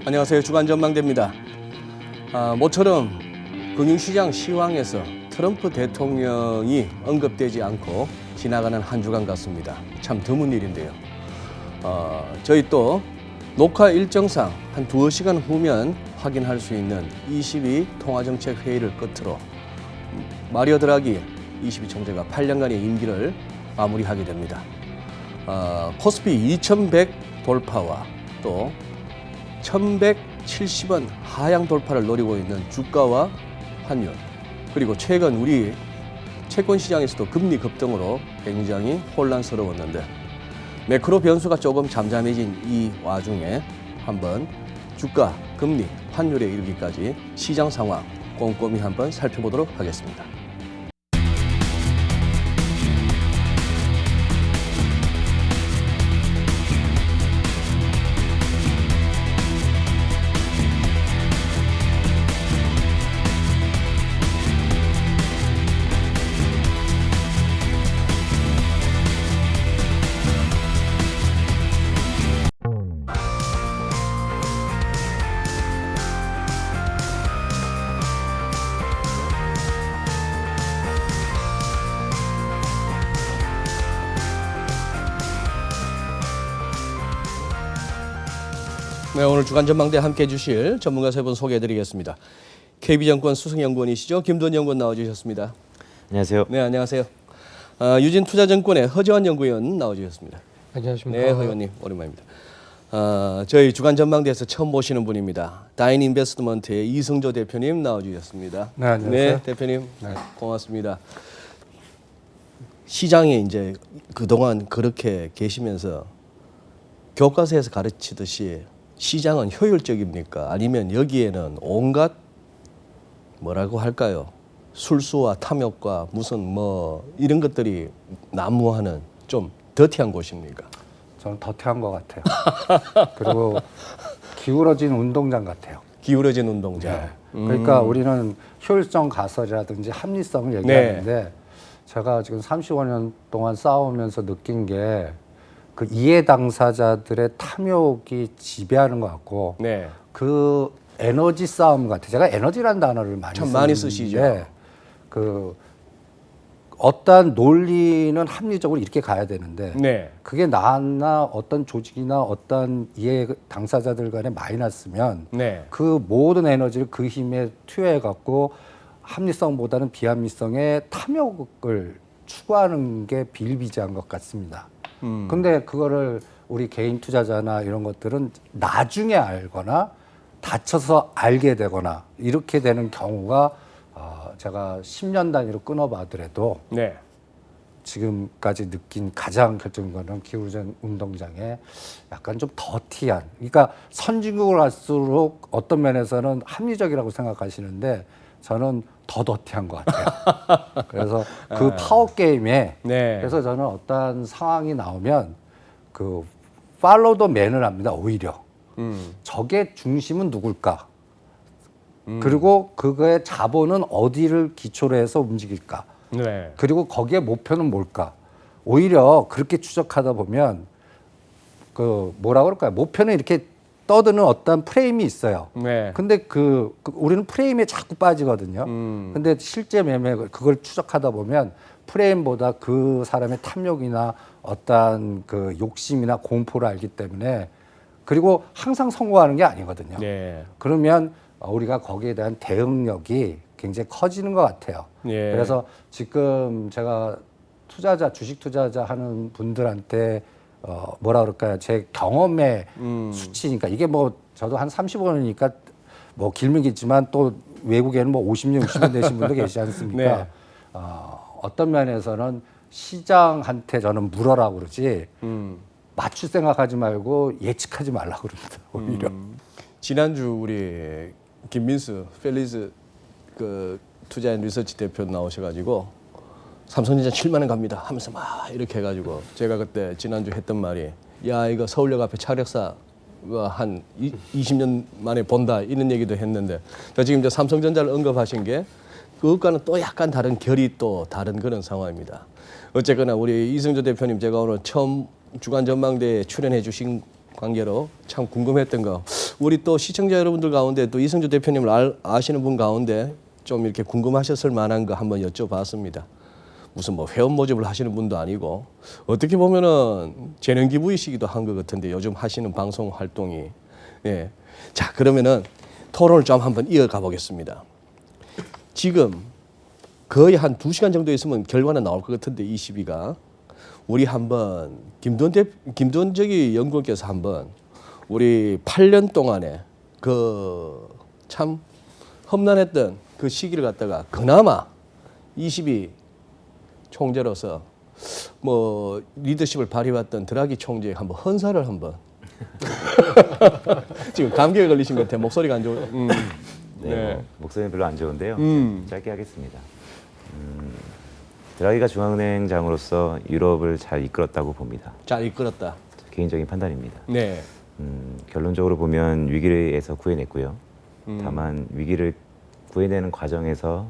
안녕하세요. 주간전망대입니다. 모처럼 금융시장 시황에서 트럼프 대통령이 언급되지 않고 지나가는 한 주간 같습니다. 참 드문 일인데요. 저희 또 녹화 일정상 한 2시간 후면 확인할 수 있는 22 통화정책회의를 끝으로 마리오 드라기 22 총재가 8년간의 임기를 마무리하게 됩니다. 코스피 2100 돌파와 또 1170원 하향 돌파를 노리고 있는 주가와 환율, 그리고 최근 우리 채권 시장에서도 금리 급등으로 굉장히 혼란스러웠는데 매크로 변수가 조금 잠잠해진 이 와중에 한번 주가, 금리, 환율에 이르기까지 시장 상황 꼼꼼히 한번 살펴보도록 하겠습니다. 네, 오늘 주간전망대 함께해 주실 전문가 세 분 소개해드리겠습니다. KB증권 수승연구원이시죠. 김돈 연구원 나와주셨습니다. 안녕하세요. 네, 안녕하세요. 유진투자증권의 허재환 연구위원 나와주셨습니다. 안녕하십니까. 네, 허위원님 오랜만입니다. 저희 주간전망대에서 처음 모시는 분입니다. 다인인베스트먼트의 이승조 대표님 나와주셨습니다. 네, 안녕하세요. 네, 대표님 고맙습니다. 시장에 이제 그동안 그렇게 계시면서 교과서에서 가르치듯이 시장은 효율적입니까? 아니면 여기에는 온갖 뭐라고 할까요? 술수와 탐욕과 무슨 뭐 이런 것들이 난무하는 좀 더티한 곳입니까? 저는 더티한 것 같아요. 그리고 기울어진 운동장 같아요. 기울어진 운동장. 네. 그러니까 우리는 효율성 가설이라든지 합리성을 얘기하는데 제가 지금 35년 동안 싸우면서 느낀 게 그 이해 당사자들의 탐욕이 지배하는 것 같고 네. 그 에너지 싸움 같아요. 제가 에너지라는 단어를 참 많이 쓰시죠. 그 어떤 논리는 합리적으로 이렇게 가야 되는데 네. 그게 나나 어떤 조직이나 어떤 이해 당사자들 간에 마이너스면 네. 그 모든 에너지를 그 힘에 투여해 갖고 합리성보다는 비합리성의 탐욕을 추구하는 게 비일비재한 것 같습니다. 근데 그거를 우리 개인 투자자나 이런 것들은 나중에 알거나 다쳐서 알게 되거나 이렇게 되는 경우가 제가 10년 단위로 끊어봐더라도 네. 지금까지 느낀 가장 결정적인 거는 기울어진 운동장에 약간 좀 더티한, 그러니까 선진국을 갈수록 어떤 면에서는 합리적이라고 생각하시는데 저는 더 더티한 것 같아요. 그래서 그 파워 게임에 그래서 저는 어떤 상황이 나오면 그 팔로우 더 맨을 합니다. 오히려 적의 중심은 누굴까? 그리고 그거의 자본은 어디를 기초로 해서 움직일까? 네. 그리고 거기에 목표는 뭘까? 오히려 그렇게 추적하다 보면 그 뭐라 그럴까요? 목표는 이렇게 떠드는 어떤 프레임이 있어요. 네. 근데 우리는 프레임에 자꾸 빠지거든요. 근데 실제 매매 그걸 추적하다 보면 프레임보다 그 사람의 탐욕이나 어떤 그 욕심이나 공포를 알기 때문에, 그리고 항상 성공하는 게 아니거든요. 네. 그러면 우리가 거기에 대한 대응력이 굉장히 커지는 것 같아요. 예. 그래서 지금 제가 주식 투자자 하는 분들한테 뭐라 그럴까요? 제 경험의 수치니까 이게 뭐 저도 한 35년이니까 뭐 길면 길지만 또 외국에는 뭐 50년, 60년 되신 분도 계시지 않습니까? 네. 어떤 면에서는 시장한테 저는 물어라 그러지 맞출 생각하지 말고 예측하지 말라 그럽니다. 오히려. 지난주 우리 김민수 펠리스 그 투자인 리서치 대표 나오셔가지고 삼성전자 7만 원 갑니다 하면서 막 이렇게 해가지고 제가 그때 지난주 했던 말이 야 이거 서울역 앞에 차력사가 한 20년 만에 본다 이런 얘기도 했는데 지금 이제 삼성전자를 언급하신 게 그것과는 또 약간 다른 결이 또 다른 그런 상황입니다. 어쨌거나 우리 이승조 대표님 제가 오늘 처음 주간 전망대에 출연해 주신 관계로 참 궁금했던 거 우리 또 시청자 여러분들 가운데 또 이승주 대표님을 아시는 분 가운데 좀 이렇게 궁금하셨을 만한 거 한번 여쭤봤습니다. 무슨 뭐 회원 모집을 하시는 분도 아니고 어떻게 보면은 재능 기부이시기도 한 것 같은데 요즘 하시는 방송 활동이 예. 자 그러면은 토론을 좀 한번 이어가 보겠습니다. 지금 거의 한 2시간 정도 있으면 결과는 나올 것 같은데 이 시비가 우리 한번 김두원 저기 연구원께서 한번 우리 8년 동안에 그 참 험난했던 그 시기를 갖다가 그나마 22 총재로서 뭐 리더십을 발휘했던 드라기 총재의 한번 헌사를 한번 지금 감기에 걸리신 것 같아요. 목소리가 안 좋은. 네, 네. 목소리는 별로 안 좋은데요. 짧게 하겠습니다. 드라기가 중앙은행장으로서 유럽을 잘 이끌었다고 봅니다. 잘 이끌었다. 개인적인 판단입니다. 네. 결론적으로 보면 위기에서 구해냈고요. 다만 위기를 구해내는 과정에서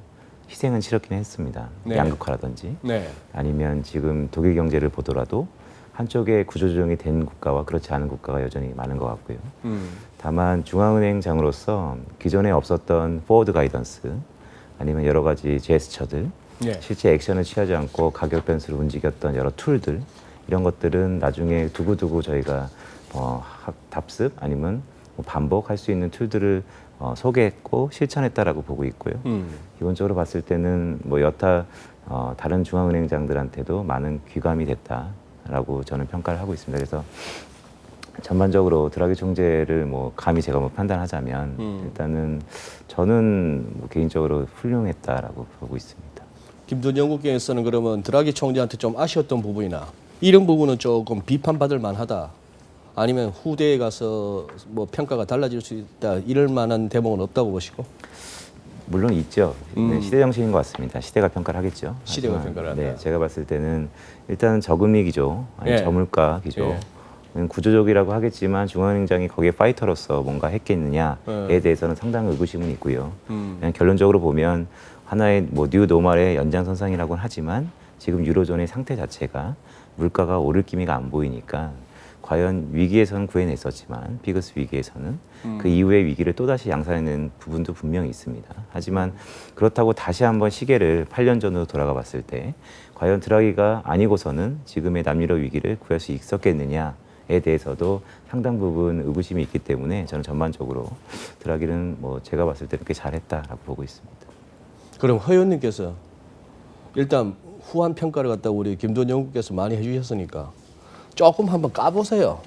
희생은 치렀긴 했습니다. 네. 양극화라든지 네. 아니면 지금 독일 경제를 보더라도 한쪽에 구조조정이 된 국가와 그렇지 않은 국가가 여전히 많은 것 같고요. 다만 중앙은행장으로서 기존에 없었던 포워드 가이던스 아니면 여러 가지 제스처들 네. 실제 액션을 취하지 않고 가격 변수를 움직였던 여러 툴들 이런 것들은 나중에 두고두고 저희가 답습 아니면 반복할 수 있는 툴들을 소개했고 실천했다라고 보고 있고요. 기본적으로 봤을 때는 뭐 여타 다른 중앙은행장들한테도 많은 귀감이 됐다라고 저는 평가를 하고 있습니다. 그래서 전반적으로 드라기 총재를 뭐 감히 제가 뭐 판단하자면 일단은 저는 뭐 개인적으로 훌륭했다라고 보고 있습니다. 김두원 연구원께서는 그러면 드라기 총재한테 좀 아쉬웠던 부분이나 이런 부분은 조금 비판받을 만하다. 아니면 후대에 가서 뭐 평가가 달라질 수 있다. 이럴 만한 대목은 없다고 보시고? 물론 있죠. 네, 시대 정신인 것 같습니다. 시대가 평가를 하겠죠. 시대가 하지만, 평가를 한다. 네, 제가 봤을 때는 일단은 저금리 기조, 아니 예. 저물가 기조, 구조적이라고 하겠지만 중앙은행장이 거기에 파이터로서 뭔가 했겠느냐에 대해서는 상당히 의구심은 있고요. 그냥 결론적으로 보면 하나의 뭐 뉴 노멀의 연장선상이라고는 하지만 지금 유로존의 상태 자체가 물가가 오를 기미가 안 보이니까 과연 위기에서는 구해냈었지만 비그스 위기에서는 그 이후의 위기를 또다시 양산해낸 부분도 분명히 있습니다. 하지만 그렇다고 다시 한번 시계를 8년 전으로 돌아가 봤을 때 과연 드라기가 아니고서는 지금의 남유럽 위기를 구할 수 있었겠느냐에 대해서도 상당 부분 의구심이 있기 때문에 저는 전반적으로 드라기는 뭐 제가 봤을 때 꽤 잘했다라고 보고 있습니다. 그럼 허 의원님께서 일단 후한 평가를 갖다 우리 김두원 연구께서 많이 해주셨으니까 조금 한번 까보세요.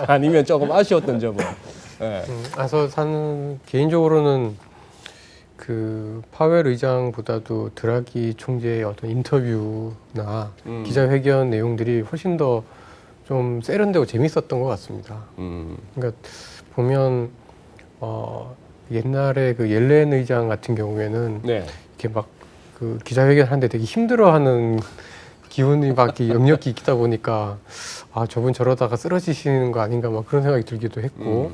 아니면 조금 아쉬웠던 점은. 네. 저는 개인적으로는 그 파웰 의장보다도 드라기 총재의 어떤 인터뷰나 기자회견 내용들이 훨씬 더 좀 세련되고 재밌었던 것 같습니다. 그러니까 보면 옛날에 그 옐렌 의장 같은 경우에는 네. 이렇게 막 그 기자회견 하는데 되게 힘들어하는 기운이 막 이렇게 역력이 있다 보니까 저분 저러다가 쓰러지시는 거 아닌가 막 그런 생각이 들기도 했고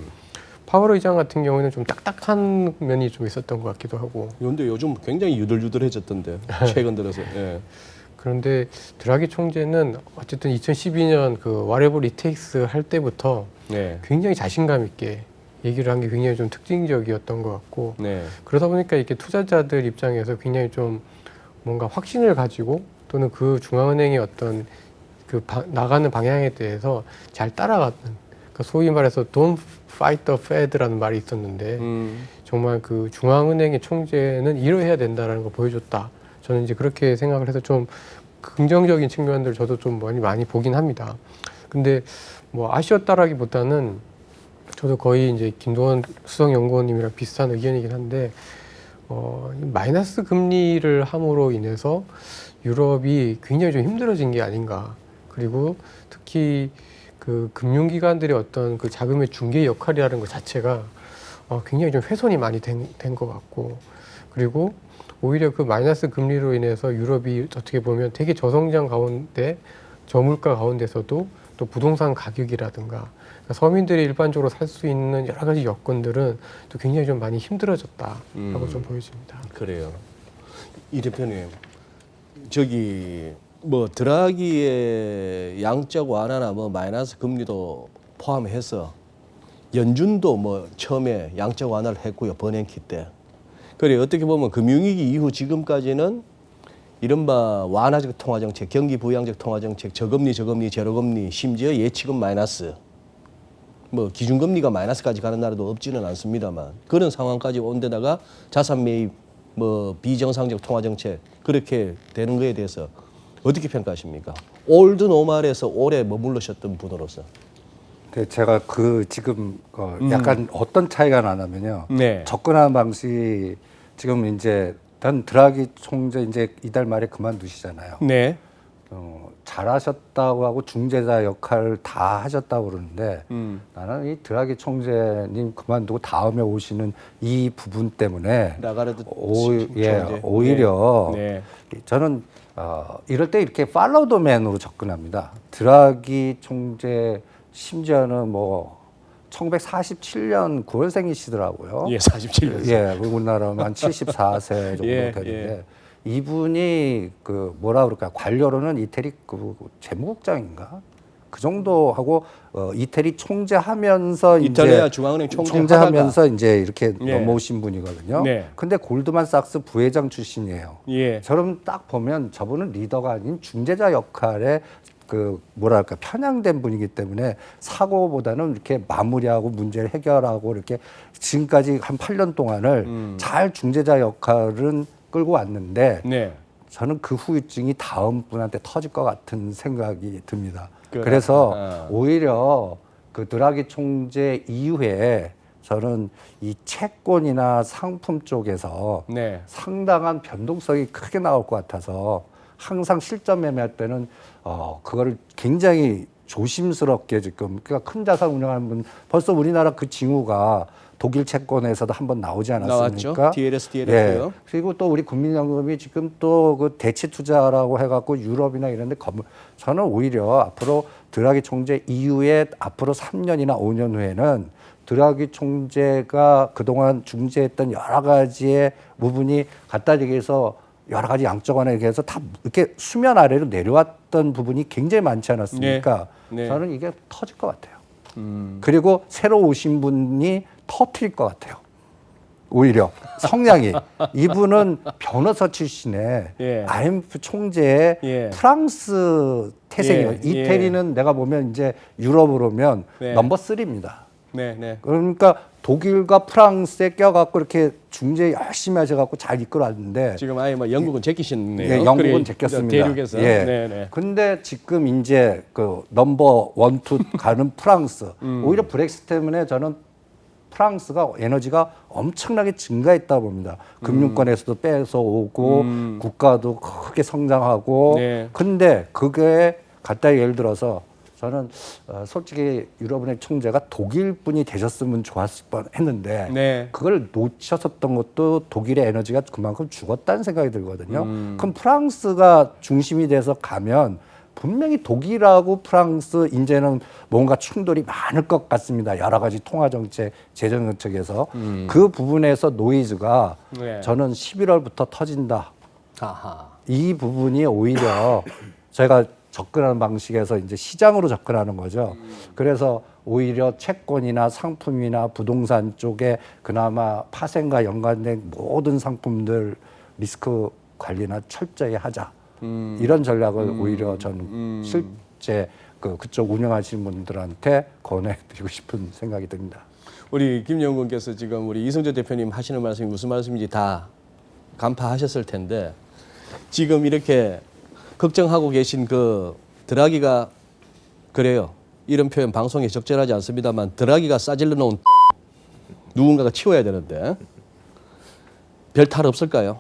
파월 의장 같은 경우에는 좀 딱딱한 면이 좀 있었던 것 같기도 하고 그런데 요즘 굉장히 유들유들해졌던데 최근 들어서. 예. 그런데 드라기 총재는 어쨌든 2012년 그 whatever it takes 할 때부터 네. 굉장히 자신감 있게 얘기를 한 게 굉장히 좀 특징적이었던 것 같고 네. 그러다 보니까 이렇게 투자자들 입장에서 굉장히 좀 뭔가 확신을 가지고 또는 그 중앙은행의 어떤 그 나가는 방향에 대해서 잘 따라가는 그러니까 소위 말해서 don't fight the Fed라는 말이 있었는데 정말 그 중앙은행의 총재는 이러해야 된다라는 걸 보여줬다. 저는 이제 그렇게 생각을 해서 좀 긍정적인 측면들 저도 좀 많이 보긴 합니다. 근데 뭐 아쉬웠다라기보다는 저도 거의 이제 김두원 수석연구원님이랑 비슷한 의견이긴 한데 마이너스 금리를 함으로 인해서 유럽이 굉장히 좀 힘들어진 게 아닌가. 그리고 특히 그 금융기관들의 어떤 그 자금의 중개 역할이라는 것 자체가 굉장히 좀 훼손이 많이 된 것 같고 그리고 오히려 그 마이너스 금리로 인해서 유럽이 어떻게 보면 되게 저성장 가운데 저물가 가운데서도 또 부동산 가격이라든가 그러니까 서민들이 일반적으로 살 수 있는 여러 가지 여건들은 또 굉장히 좀 많이 힘들어졌다라고 좀 보여집니다. 그래요. 이 대표님, 저기 뭐 드라기의 양적 완화나 뭐 마이너스 금리도 포함해서 연준도 뭐 처음에 양적 완화를 했고요. 버냉키 때. 그래 어떻게 보면 금융위기 이후 지금까지는 이른바 완화적 통화정책, 경기 부양적 통화정책, 저금리, 제로금리, 심지어 예치금 마이너스, 뭐 기준금리가 마이너스까지 가는 나라도 없지는 않습니다만 그런 상황까지 온 데다가 자산 매입, 뭐 비정상적 통화정책 그렇게 되는 거에 대해서 어떻게 평가하십니까? 올드 노멀에서 오래 머물러셨던 분으로서. 제가 지금 약간 어떤 차이가 나냐면요. 네. 접근하는 방식이 지금 이제 단 드라기 총재 이제 이달 말에 그만두시잖아요. 네. 잘하셨다고 하고 중재자 역할을 다 하셨다고 그러는데 나는 이 드라기 총재님 그만두고 다음에 오시는 이 부분 때문에 라가르드 오히려 네. 저는 이럴 때 이렇게 팔로우 더 맨으로 접근합니다. 드라기 총재 심지어는 뭐 1947년 9월생이시더라고요. 예, 47년. 예, 우리나라면 한 74세 정도 예, 되는데 이분이 뭐라 그럴까 관료로는 이태리 재무국장인가 그 정도 하고 이태리 총재하면서 이탈리아 이제 중앙은행 총재하면서 이제 이렇게 예. 넘어오신 분이거든요. 네. 근데 골드만삭스 부회장 출신이에요. 예. 저럼 딱 보면 저분은 리더가 아닌 중재자 역할에 뭐랄까 편향된 분이기 때문에 사고보다는 이렇게 마무리하고 문제를 해결하고 이렇게 지금까지 한 8년 동안을 잘 중재자 역할은 끌고 왔는데 네. 저는 그 후유증이 다음 분한테 터질 것 같은 생각이 듭니다. 그래. 그래서 오히려 그 드라기 총재 이후에 저는 이 채권이나 상품 쪽에서 네. 상당한 변동성이 크게 나올 것 같아서 항상 실전 매매할 때는 그거를 굉장히 조심스럽게 지금 그러니까 큰 자산 운영하는 분 벌써 우리나라 그 징후가 독일 채권에서도 한번 나오지 않았습니까? 나왔죠. DLS, DLF요. 예. 그리고 또 우리 국민연금이 지금 또 그 대체 투자라고 해갖고 유럽이나 이런데 저는 오히려 앞으로 드라기 총재 이후에 앞으로 3년이나 5년 후에는 드라기 총재가 그동안 중재했던 여러 가지의 부분이 갖다 대기해서 여러 가지 양적 완화에 대해서 다 이렇게 수면 아래로 내려왔던 부분이 굉장히 많지 않았습니까? 네. 네. 저는 이게 터질 것 같아요. 그리고 새로 오신 분이 터뜨릴 것 같아요. 오히려 성향이 이분은 변호사 출신의 예. IMF 총재의 예. 프랑스 태생이에요. 예. 이태리는 내가 보면 이제 유럽으로 오면 네. 넘버 3입니다. 네, 네. 그러니까 독일과 프랑스에 껴갖고 이렇게 중재 열심히 하셔갖고 잘 이끌어왔는데 지금 아예 뭐 영국은 제끼셨네요. 예, 영국은 그래, 제꼈습니다. 대륙에서. 예. 네, 네. 근데 지금 이제 그 넘버 1, 2 가는 프랑스. 오히려 브렉시트 때문에 저는 프랑스가 에너지가 엄청나게 증가했다 봅니다. 금융권에서도 뺏어오고 국가도 크게 성장하고. 네. 근데 그게 갖다 예를 들어서 저는 솔직히 유럽은행 총재가 독일 분이 되셨으면 좋았을 뻔했는데 네. 그걸 놓쳤었던 것도 독일의 에너지가 그만큼 죽었다는 생각이 들거든요. 그럼 프랑스가 중심이 돼서 가면 분명히 독일하고 프랑스 이제는 뭔가 충돌이 많을 것 같습니다. 여러 가지 통화 정책, 재정 정책에서 그 부분에서 노이즈가 네. 저는 11월부터 터진다. 아하. 이 부분이 오히려 저희가 접근하는 방식에서 이제 시장으로 접근하는 거죠. 그래서 오히려 채권이나 상품이나 부동산 쪽에 그나마 파생과 연관된 모든 상품들 리스크 관리나 철저히 하자. 이런 전략을 오히려 저는 실제 그쪽 운영하시는 분들한테 권해드리고 싶은 생각이 듭니다. 우리 김영근께서 지금 우리 이성재 대표님 하시는 말씀이 무슨 말씀인지 다 간파하셨을 텐데 지금 이렇게 걱정하고 계신 그 드라기가 그래요. 이런 표현 방송에 적절하지 않습니다만 드라기가 싸질러 놓은 누군가가 치워야 되는데 별 탈 없을까요?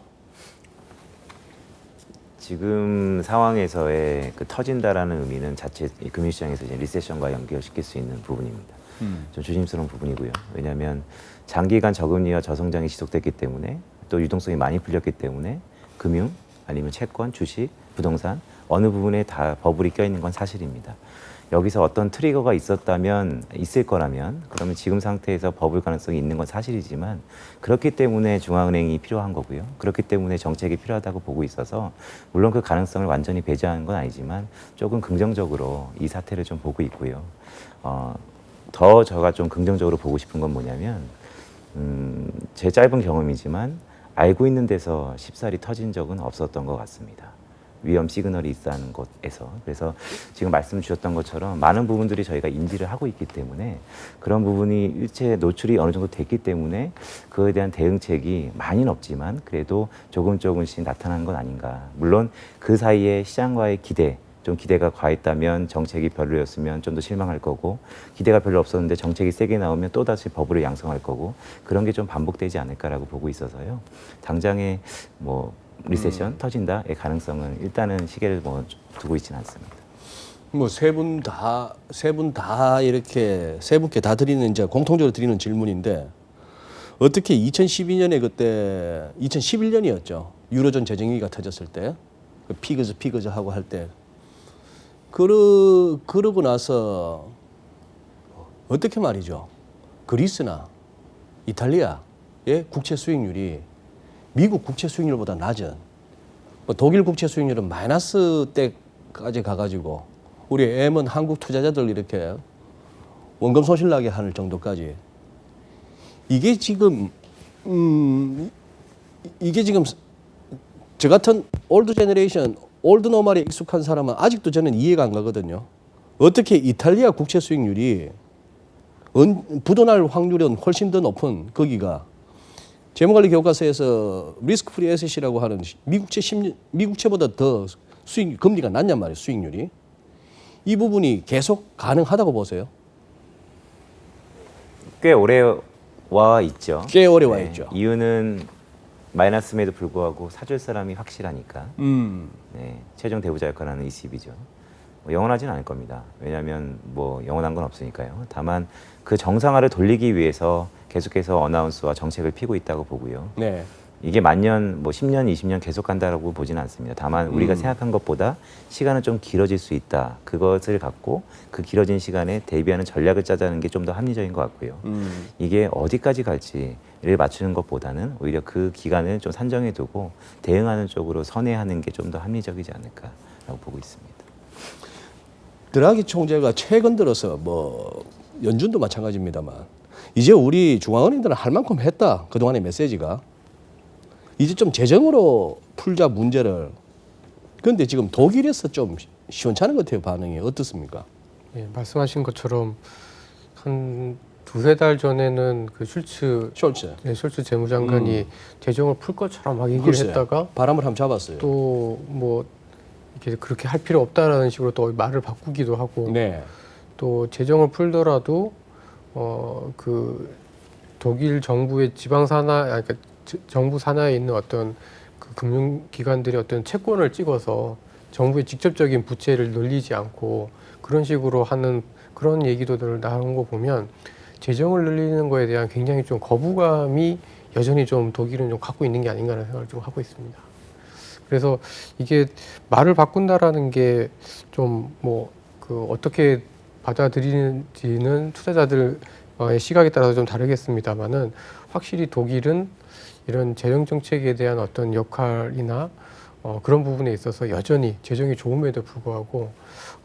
지금 상황에서의 그 터진다라는 의미는 자체 이 금융시장에서 이제 리세션과 연결시킬 수 있는 부분입니다. 좀 조심스러운 부분이고요. 왜냐하면 장기간 저금리와 저성장이 지속됐기 때문에 또 유동성이 많이 풀렸기 때문에 금융 아니면 채권, 주식, 부동산 어느 부분에 다 버블이 껴있는 건 사실입니다. 여기서 어떤 트리거가 있을 거라면 그러면 지금 상태에서 버블 가능성이 있는 건 사실이지만 그렇기 때문에 중앙은행이 필요한 거고요. 그렇기 때문에 정책이 필요하다고 보고 있어서 물론 그 가능성을 완전히 배제하는 건 아니지만 조금 긍정적으로 이 사태를 좀 보고 있고요. 더 제가 좀 긍정적으로 보고 싶은 건 뭐냐면 제 짧은 경험이지만 알고 있는 데서 쉽사리 터진 적은 없었던 것 같습니다. 위험 시그널이 있다는 곳에서. 그래서 지금 말씀 주셨던 것처럼 많은 부분들이 저희가 인지를 하고 있기 때문에 그런 부분이 일체 노출이 어느 정도 됐기 때문에 그에 대한 대응책이 많이는 없지만 그래도 조금씩 나타나는 건 아닌가. 물론 그 사이에 시장과의 기대, 좀 기대가 과했다면 정책이 별로였으면 좀 더 실망할 거고 기대가 별로 없었는데 정책이 세게 나오면 또다시 버블을 양성할 거고 그런 게 좀 반복되지 않을까라고 보고 있어서요. 당장에 뭐 리세션 터진다의 가능성은 일단은 시계를 뭐 두고 있지는 않습니다. 뭐 세 분 다 이렇게 세 분께 다 드리는 이제 공통적으로 드리는 질문인데 어떻게 2012년에 그때 2011년이었죠. 유로존 재정위기가 터졌을 때 피그즈 하고 할 때 그러고 나서 어떻게 말이죠. 그리스나 이탈리아의 국채 수익률이 미국 국채 수익률보다 낮은 독일 국채 수익률은 마이너스 때까지 가가지고 우리 M1 한국 투자자들 이렇게 원금 손실 나게 하는 정도까지 이게 지금 저 같은 올드 제너레이션 올드 노멀에 익숙한 사람은 아직도 저는 이해가 안 가거든요. 어떻게 이탈리아 국채 수익률이 부도날 확률은 훨씬 더 높은 거기가 재무관리 교과서에서 리스크 프리 에셋이라고 하는 미국채보다 더 금리가 낮냔 말이에요. 수익률이. 이 부분이 계속 가능하다고 보세요? 꽤 오래 와 있죠. 꽤 오래 와 있죠. 이유는 마이너스임에도 불구하고 사줄 사람이 확실하니까. 네, 최종 대부자 역할을 하는 ECB죠. 뭐 영원하지는 않을 겁니다. 왜냐하면 뭐 영원한 건 없으니까요. 다만 그 정상화를 돌리기 위해서 계속해서 어나운스와 정책을 피고 있다고 보고요. 네. 이게 만년, 뭐 10년, 20년 계속 간다라고 보지는 않습니다. 다만 우리가 생각한 것보다 시간은 좀 길어질 수 있다. 그것을 갖고 그 길어진 시간에 대비하는 전략을 짜자는 게 좀 더 합리적인 것 같고요. 이게 어디까지 갈지를 맞추는 것보다는 오히려 그 기간을 좀 산정해 두고 대응하는 쪽으로 선회하는 게 좀 더 합리적이지 않을까라고 보고 있습니다. 드라기 총재가 최근 들어서 뭐 연준도 마찬가지입니다만 이제 우리 중앙은행들은 할 만큼 했다. 그동안의 메시지가. 이제 좀 재정으로 풀자 문제를. 그런데 지금 독일에서 좀 시원찮은 것 같아요. 반응이 어떻습니까? 예, 말씀하신 것처럼 한 두세 달 전에는 그 슐츠 재무장관이 재정을 풀 것처럼 막 얘기를 글쎄, 했다가 바람을 한번 잡았어요. 또 뭐 이렇게 그렇게 할 필요 없다라는 식으로 또 말을 바꾸기도 하고 네. 또 재정을 풀더라도 그 독일 정부의 지방 산하 그러니까 정부 산하에 있는 어떤 그 금융기관들이 어떤 채권을 찍어서 정부의 직접적인 부채를 늘리지 않고 그런 식으로 하는 그런 얘기도 나온 거 보면 재정을 늘리는 거에 대한 굉장히 좀 거부감이 여전히 좀 독일은 좀 갖고 있는 게 아닌가라는 생각을 좀 하고 있습니다. 그래서 이게 말을 바꾼다라는 게 좀 뭐 그 어떻게 받아들이는지는 투자자들의 시각에 따라서 좀 다르겠습니다만은 확실히 독일은 이런 재정 정책에 대한 어떤 역할이나 그런 부분에 있어서 여전히 재정이 좋음에도 불구하고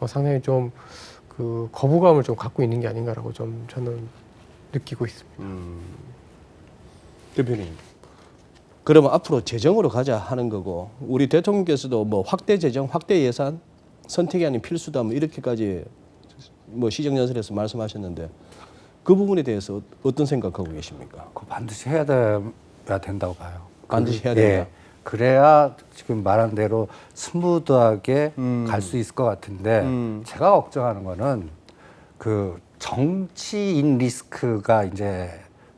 상당히 좀 그 거부감을 좀 갖고 있는 게 아닌가라고 좀 저는 느끼고 있습니다. 대표님. 그러면 앞으로 재정으로 가자 하는 거고 우리 대통령께서도 뭐 확대 재정, 확대 예산 선택이 아닌 필수다 뭐 이렇게까지 뭐 시정연설에서 말씀하셨는데 그 부분에 대해서 어떤 생각하고 계십니까? 그거 반드시 해야 된다고 봐요. 반드시 해야 된다. 예. 그래야 지금 말한 대로 스무드하게 갈 수 있을 것 같은데 제가 걱정하는 거는 그 정치인 리스크가 이제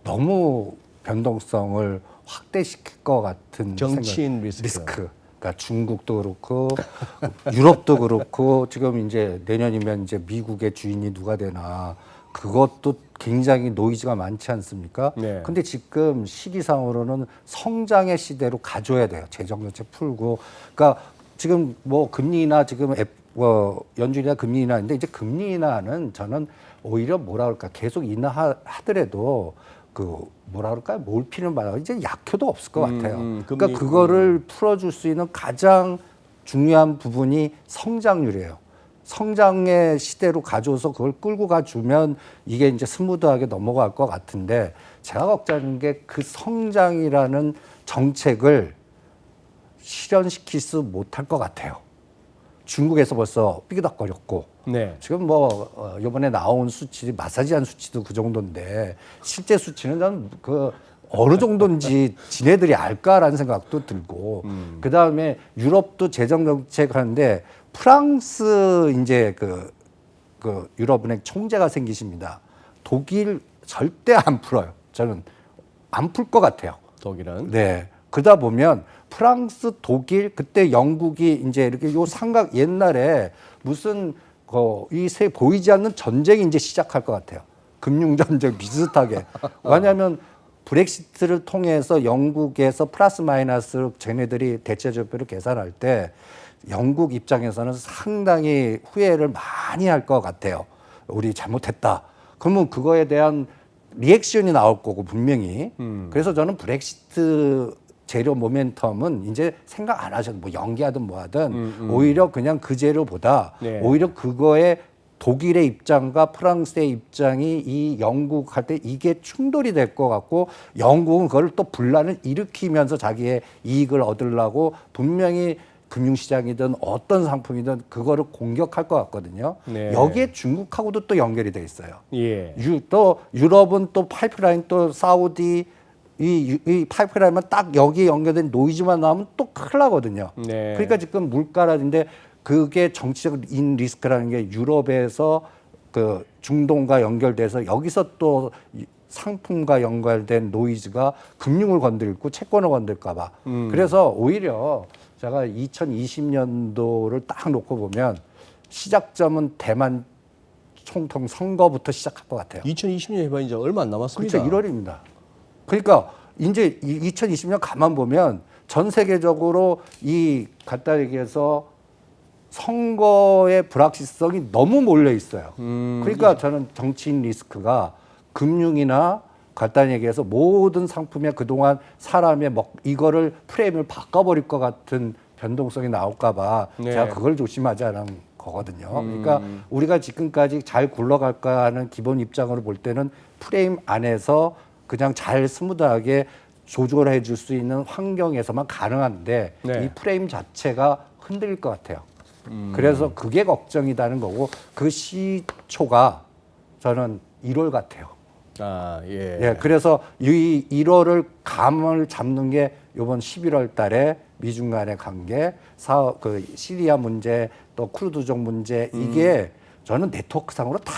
너무 변동성을 확대시킬 것 같은 정치인 리스크. 그러니까 중국도 그렇고 유럽도 그렇고 지금 이제 내년이면 이제 미국의 주인이 누가 되나 그것도 굉장히 노이즈가 많지 않습니까? 네. 근데 지금 시기상으로는 성장의 시대로 가줘야 돼요. 재정 정책 풀고. 그러니까 지금 뭐 금리 인하 지금 연준이나 금리 인하인데 이제 금리 인하는 저는 오히려 뭐라 그럴까 계속 인하하더라도 그 뭐라 그럴까요? 몰피는 말하고 이제 약효도 없을 것 같아요. 그러니까 그거를 풀어줄 수 있는 가장 중요한 부분이 성장률이에요. 성장의 시대로 가져와서 그걸 끌고 가주면 이게 이제 스무드하게 넘어갈 것 같은데 제가 걱정하는 게 그 성장이라는 정책을 실현시킬 수 못할 것 같아요. 중국에서 벌써 삐그덕거렸고 네. 지금 뭐 이번에 나온 수치 마사지한 수치도 그 정도인데 실제 수치는 저는 그 어느 정도인지 지네들이 알까라는 생각도 들고 그 다음에 유럽도 재정 정책 하는데 프랑스 이제 그 유럽은행 총재가 생기십니다. 독일 절대 안 풀어요. 저는 안 풀 것 같아요. 독일은. 네. 그러다 보면 프랑스, 독일, 그때 영국이 이제 이렇게 요 삼각 옛날에 무슨 이 세 보이지 않는 전쟁이 이제 시작할 것 같아요. 금융 전쟁 비슷하게. 왜냐하면 브렉시트를 통해서 영국에서 플러스 마이너스 쟤네들이 대체 지표를 계산할 때 영국 입장에서는 상당히 후회를 많이 할 것 같아요. 우리 잘못했다. 그러면 그거에 대한 리액션이 나올 거고 분명히. 그래서 저는 브렉시트 재료 모멘텀은 이제 생각 안 하셔도 뭐 연기하든 뭐 하든 오히려 그냥 그 재료보다 네. 오히려 그거에 독일의 입장과 프랑스의 입장이 이 영국 할 때 이게 충돌이 될 것 같고 영국은 그걸 또 분란을 일으키면서 자기의 이익을 얻으려고 분명히 금융시장이든 어떤 상품이든 그거를 공격할 것 같거든요. 네. 여기에 중국하고도 또 연결이 돼 있어요. 예. 또 유럽은 또 파이프라인 또 사우디 이 파이프라인만 딱 여기에 연결된 노이즈만 나오면 또 큰일 나거든요. 네. 그러니까 지금 물가라는데 그게 정치적인 리스크라는 게 유럽에서 그 중동과 연결돼서 여기서 또 상품과 연결된 노이즈가 금융을 건드리고 채권을 건들까 봐. 그래서 오히려 제가 2020년도를 딱 놓고 보면 시작점은 대만 총통 선거부터 시작할 것 같아요. 2020년 해봐 이제 얼마 안 남았습니다. 그렇죠. 1월입니다. 그러니까 이제 2020년 가만 보면 전 세계적으로 이 간단히 얘기해서 선거의 불확실성이 너무 몰려 있어요. 그러니까 저는 정치인 리스크가 금융이나 간단히 얘기해서 모든 상품에 그동안 사람의 이거를 프레임을 바꿔버릴 것 같은 변동성이 나올까 봐 네. 제가 그걸 조심하자는 거거든요. 그러니까 우리가 지금까지 잘 굴러갈까 하는 기본 입장으로 볼 때는 프레임 안에서 그냥 잘 스무드하게 조절해 줄 수 있는 환경에서만 가능한데 네. 이 프레임 자체가 흔들릴 것 같아요. 그래서 그게 걱정이라는 거고 그 시초가 저는 1월 같아요. 아, 예. 예, 그래서 이 1월을 감을 잡는 게 이번 11월 달에 미중 간의 관계, 그 시리아 문제, 또 쿠르드족 문제 이게 저는 네트워크상으로 다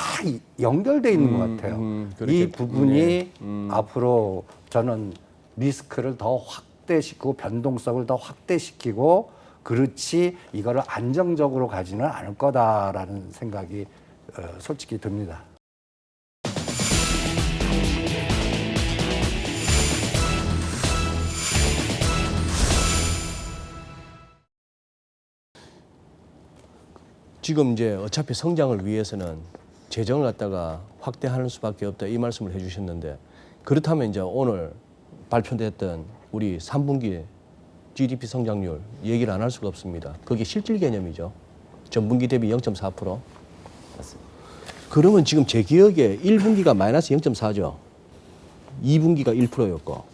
연결돼 있는 것 같아요. 그렇게, 이 부분이 앞으로 저는 리스크를 더 확대시키고 변동성을 더 확대시키고 그렇지 이거를 안정적으로 가지는 않을 거다라는 생각이 솔직히 듭니다. 지금 이제 어차피 성장을 위해서는 재정을 갖다가 확대하는 수밖에 없다 이 말씀을 해주셨는데 그렇다면 이제 오늘 발표됐던 우리 3분기 GDP 성장률 얘기를 안 할 수가 없습니다. 그게 실질 개념이죠. 전분기 대비 0.4%. 맞습니다. 그러면 지금 제 기억에 1분기가 마이너스 0.4죠. 2분기가 1%였고.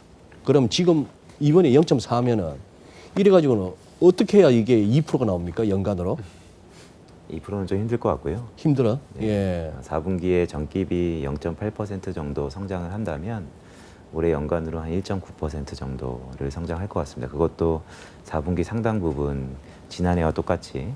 그럼 지금 이번에 0.4면은 이래가지고는 어떻게 해야 이게 2%가 나옵니까? 연간으로? 2%는 좀 힘들 것 같고요. 힘들어? 네. 예. 4분기에 전기비 0.8% 정도 성장을 한다면 올해 연간으로 한 1.9% 정도를 성장할 것 같습니다. 그것도 4분기 상당 부분 지난해와 똑같이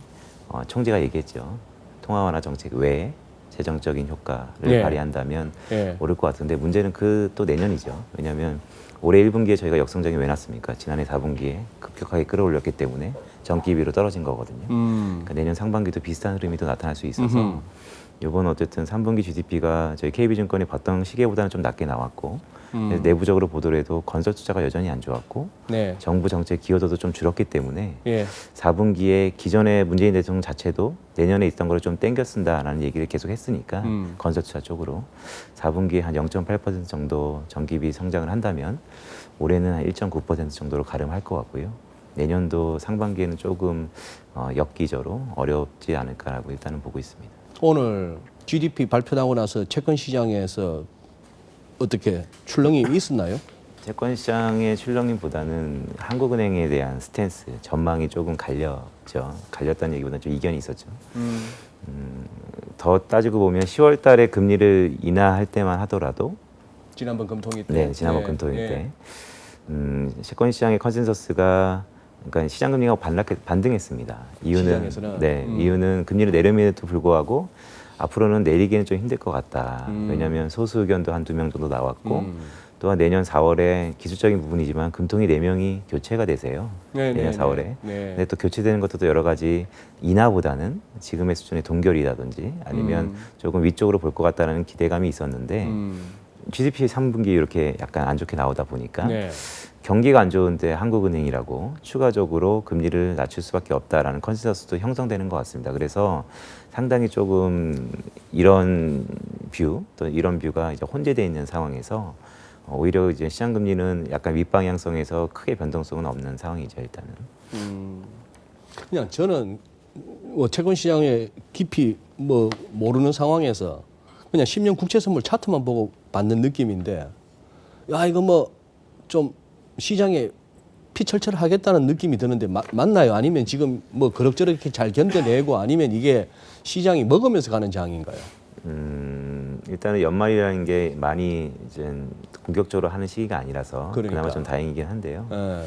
총재가 얘기했죠. 통화 완화 정책 외에 재정적인 효과를 예. 발휘한다면 예. 오를 것 같은데 문제는 그 또 내년이죠. 왜냐하면 올해 1분기에 저희가 역성장이 왜 났습니까? 지난해 4분기에 급격하게 끌어올렸기 때문에 전기비로 떨어진 거거든요. 그러니까 내년 상반기도 비슷한 흐름이 또 나타날 수 있어서 이번 어쨌든 3분기 GDP가 저희 KB증권이 봤던 시기보다는 좀 낮게 나왔고 내부적으로 보더라도 건설 투자가 여전히 안 좋았고 네. 정부 정책 기여도도 좀 줄었기 때문에 예. 4분기에 기존의 문재인 대통령 자체도 내년에 있던 걸 좀 땡겨 쓴다라는 얘기를 계속 했으니까 건설 투자 쪽으로 4분기에 한 0.8% 정도 전기비 성장을 한다면 올해는 한 1.9% 정도로 가름할 것 같고요. 내년도 상반기에는 조금 엽기적으로 어렵지 않을까라고 일단은 보고 있습니다. 오늘 GDP 발표나고 나서 채권 시장에서 어떻게 출렁이 있었나요? 채권 시장의 출렁임보다는 한국은행에 대한 스탠스, 전망이 조금 갈렸죠. 갈렸다는 얘기보다는 좀 이견이 있었죠. 더 따지고 보면 10월 달에 금리를 인하할 때만 하더라도 지난번 금통위 때. 네, 지난번 금통위 때 채권 시장의 컨센서스가 그러니까 시장 금리가 반등했습니다. 이유는 시장에서는? 네, 이유는 금리를 내림에도 불구하고 앞으로는 내리기는 좀 힘들 것 같다. 왜냐하면 소수 의견도 한두 명 정도 나왔고 또한 내년 4월에 기술적인 부분이지만 금통위 4명이 교체가 되세요. 네, 내년 네, 4월에. 네. 근데 또 교체되는 것도 여러 가지 인하보다는 지금의 수준의 동결이라든지 아니면 조금 위쪽으로 볼 것 같다는 기대감이 있었는데 GDP 3분기 이렇게 약간 안 좋게 나오다 보니까 네. 경기가 안 좋은데 한국은행이라고 추가적으로 금리를 낮출 수밖에 없다라는 컨센서스도 형성되는 것 같습니다. 그래서 상당히 조금 이런 또 이런 뷰가 이제 혼재되어 있는 상황에서 오히려 이제 시장 금리는 약간 윗방향성에서 크게 변동성은 없는 상황이죠, 일단은. 그냥 저는 뭐 채권 시장에 깊이 뭐 모르는 상황에서 그냥 10년 국채 선물 차트만 보고 받는 느낌인데, 야 이거 뭐 좀 시장에 피철철 하겠다는 느낌이 드는데 맞나요? 아니면 지금 뭐 그럭저럭 이렇게 잘 견뎌내고 아니면 이게 시장이 먹으면서 가는 장인가요? 일단은 연말이라는 게 많이 이제 공격적으로 하는 시기가 아니라서 그러니까. 그나마 좀 다행이긴 한데요. 예.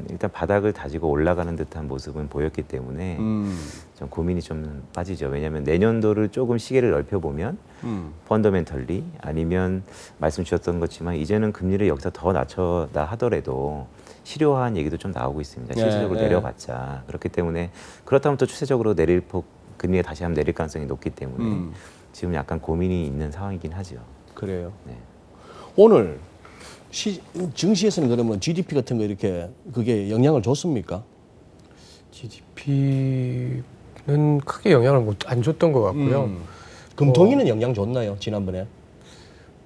일단 바닥을 다지고 올라가는 듯한 모습은 보였기 때문에 좀 고민이 좀 빠지죠. 왜냐하면 내년도를 조금 시계를 넓혀보면 펀더멘털리 아니면 말씀 주셨던 것지만 이제는 금리를 여기서 더 낮춰다 하더라도 실효화한 얘기도 좀 나오고 있습니다. 실질적으로 네, 네. 내려갔자. 그렇기 때문에 그렇다면 또 추세적으로 내릴 금리가 다시 한번 내릴 가능성이 높기 때문에 지금 약간 고민이 있는 상황이긴 하죠. 그래요. 네. 오늘 증시에서는 그러면 GDP 같은 거 이렇게 그게 영향을 줬습니까? GDP는 크게 영향을 안 줬던 것 같고요. 금통위는 영향 줬나요? 지난번에?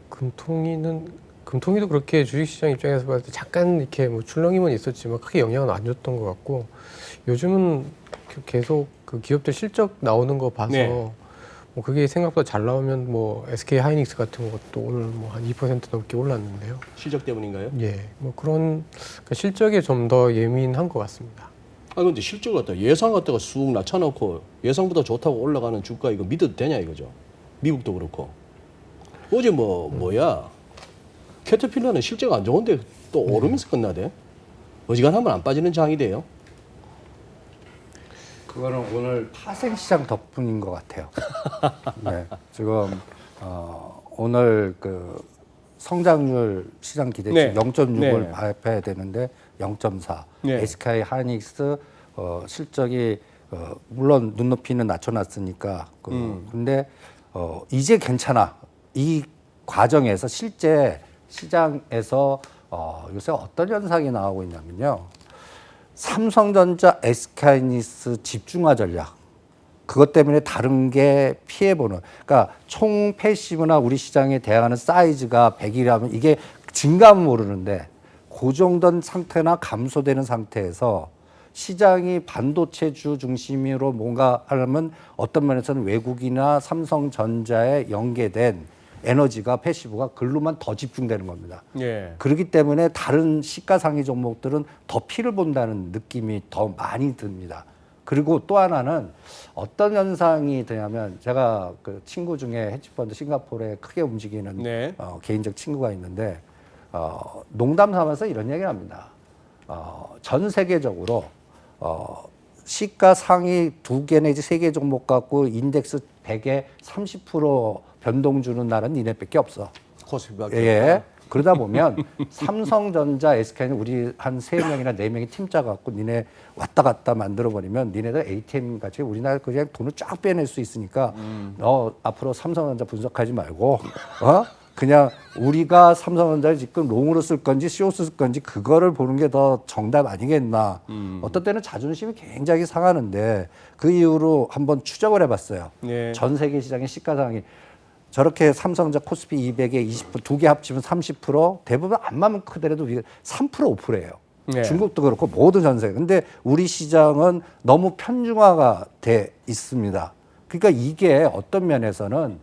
금통위도 그렇게 주식시장 입장에서 봤을 때 잠깐 이렇게 뭐 출렁임은 있었지만 크게 영향은 안 줬던 것 같고, 요즘은 계속 그 기업들 실적 나오는 거 봐서 네. 뭐 그게 생각보다 잘 나오면 뭐 SK 하이닉스 같은 것도 오늘 뭐 한 2% 넘게 올랐는데요. 실적 때문인가요? 예, 뭐 그런 그러니까 실적에 좀 더 예민한 것 같습니다. 아 근데 실적 갖다 예상 갖다가 쑥 낮춰놓고 예상보다 좋다고 올라가는 주가 이거 믿어도 되냐 이거죠. 미국도 그렇고. 어제 뭐야 캐터필러는 실적 안 좋은데 또 오르면서 끝나대. 어지간하면 안 빠지는 장이 돼요. 그거는 오늘 파생시장 덕분인 것 같아요. 네, 지금 오늘 그 성장률 시장 기대치 네. 0.6을 네. 발표해야 되는데 0.4. 네. SK 하이닉스 실적이 물론 눈높이는 낮춰놨으니까 근데 이제 괜찮아. 이 과정에서 실제 시장에서 요새 어떤 현상이 나오고 있냐면요. 삼성전자, SK하이닉스 집중화 전략. 그것 때문에 다른 게 피해보는. 그러니까 총 패시브나 우리 시장에 대항하는 사이즈가 100이라면 이게 증가하면 모르는데 고정된 상태나 감소되는 상태에서 시장이 반도체주 중심으로 뭔가 하려면 어떤 면에서는 외국이나 삼성전자에 연계된 에너지가 패시브가 글로만 더 집중되는 겁니다. 예. 그렇기 때문에 다른 시가상위 종목들은 더 피를 본다는 느낌이 더 많이 듭니다. 그리고 또 하나는 어떤 현상이 되냐면 제가 그 친구 중에 헤지펀드 싱가포르에 크게 움직이는 네. 개인적 친구가 있는데 농담 삼아서 이런 얘기를 합니다. 전 세계적으로 시가 상위 2개 내지 3개 종목 갖고 인덱스 100에 30% 변동 주는 나라는 니네밖에 없어. 코스피밖에 예. 없다. 그러다 보면 삼성전자, SK는 우리 한 3명이나 4명이 팀 짜갖고 니네 왔다 갔다 만들어버리면 니네들 ATM 같이 우리나라 그냥 돈을 쫙 빼낼 수 있으니까 앞으로 삼성전자 분석하지 말고 그냥 우리가 삼성전자를 지금 롱으로 쓸 건지 숏으로 쓸 건지 그거를 보는 게 더 정답 아니겠나. 어떤 때는 자존심이 굉장히 상하는데 그 이후로 한번 추적을 해봤어요. 네. 전 세계 시장의 시가상이 저렇게 삼성전자 코스피 200에 20% 두 개 합치면 30% 대부분 안만 크더라도 3% 5%예요. 네. 중국도 그렇고 모든 전 세계. 근데 우리 시장은 너무 편중화가 돼 있습니다. 그러니까 이게 어떤 면에서는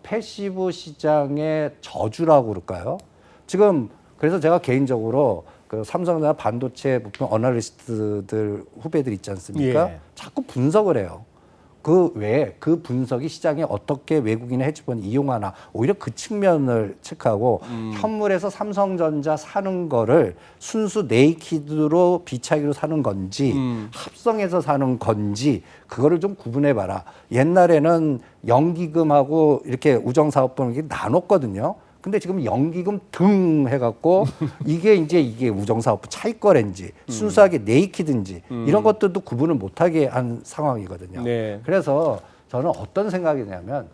패시브 시장의 저주라고 그럴까요? 지금 그래서 제가 개인적으로 그 삼성전자 반도체 부품 어널리스트들 후배들 있지 않습니까? 예. 자꾸 분석을 해요. 그 외에 그 분석이 시장에 어떻게 외국인의 헤지펀드 이용하나 오히려 그 측면을 체크하고 현물에서 삼성전자 사는 거를 순수 네이키드로 비차기로 사는 건지 합성해서 사는 건지 그거를 좀 구분해 봐라. 옛날에는 연기금하고 이렇게 우정사업부는 이렇게 나눴거든요. 근데 지금 연기금 등 해갖고 이게 우정사업부 차익 거래인지 순수하게 네이키드인지 이런 것들도 구분을 못하게 한 상황이거든요. 네. 그래서 저는 어떤 생각이냐면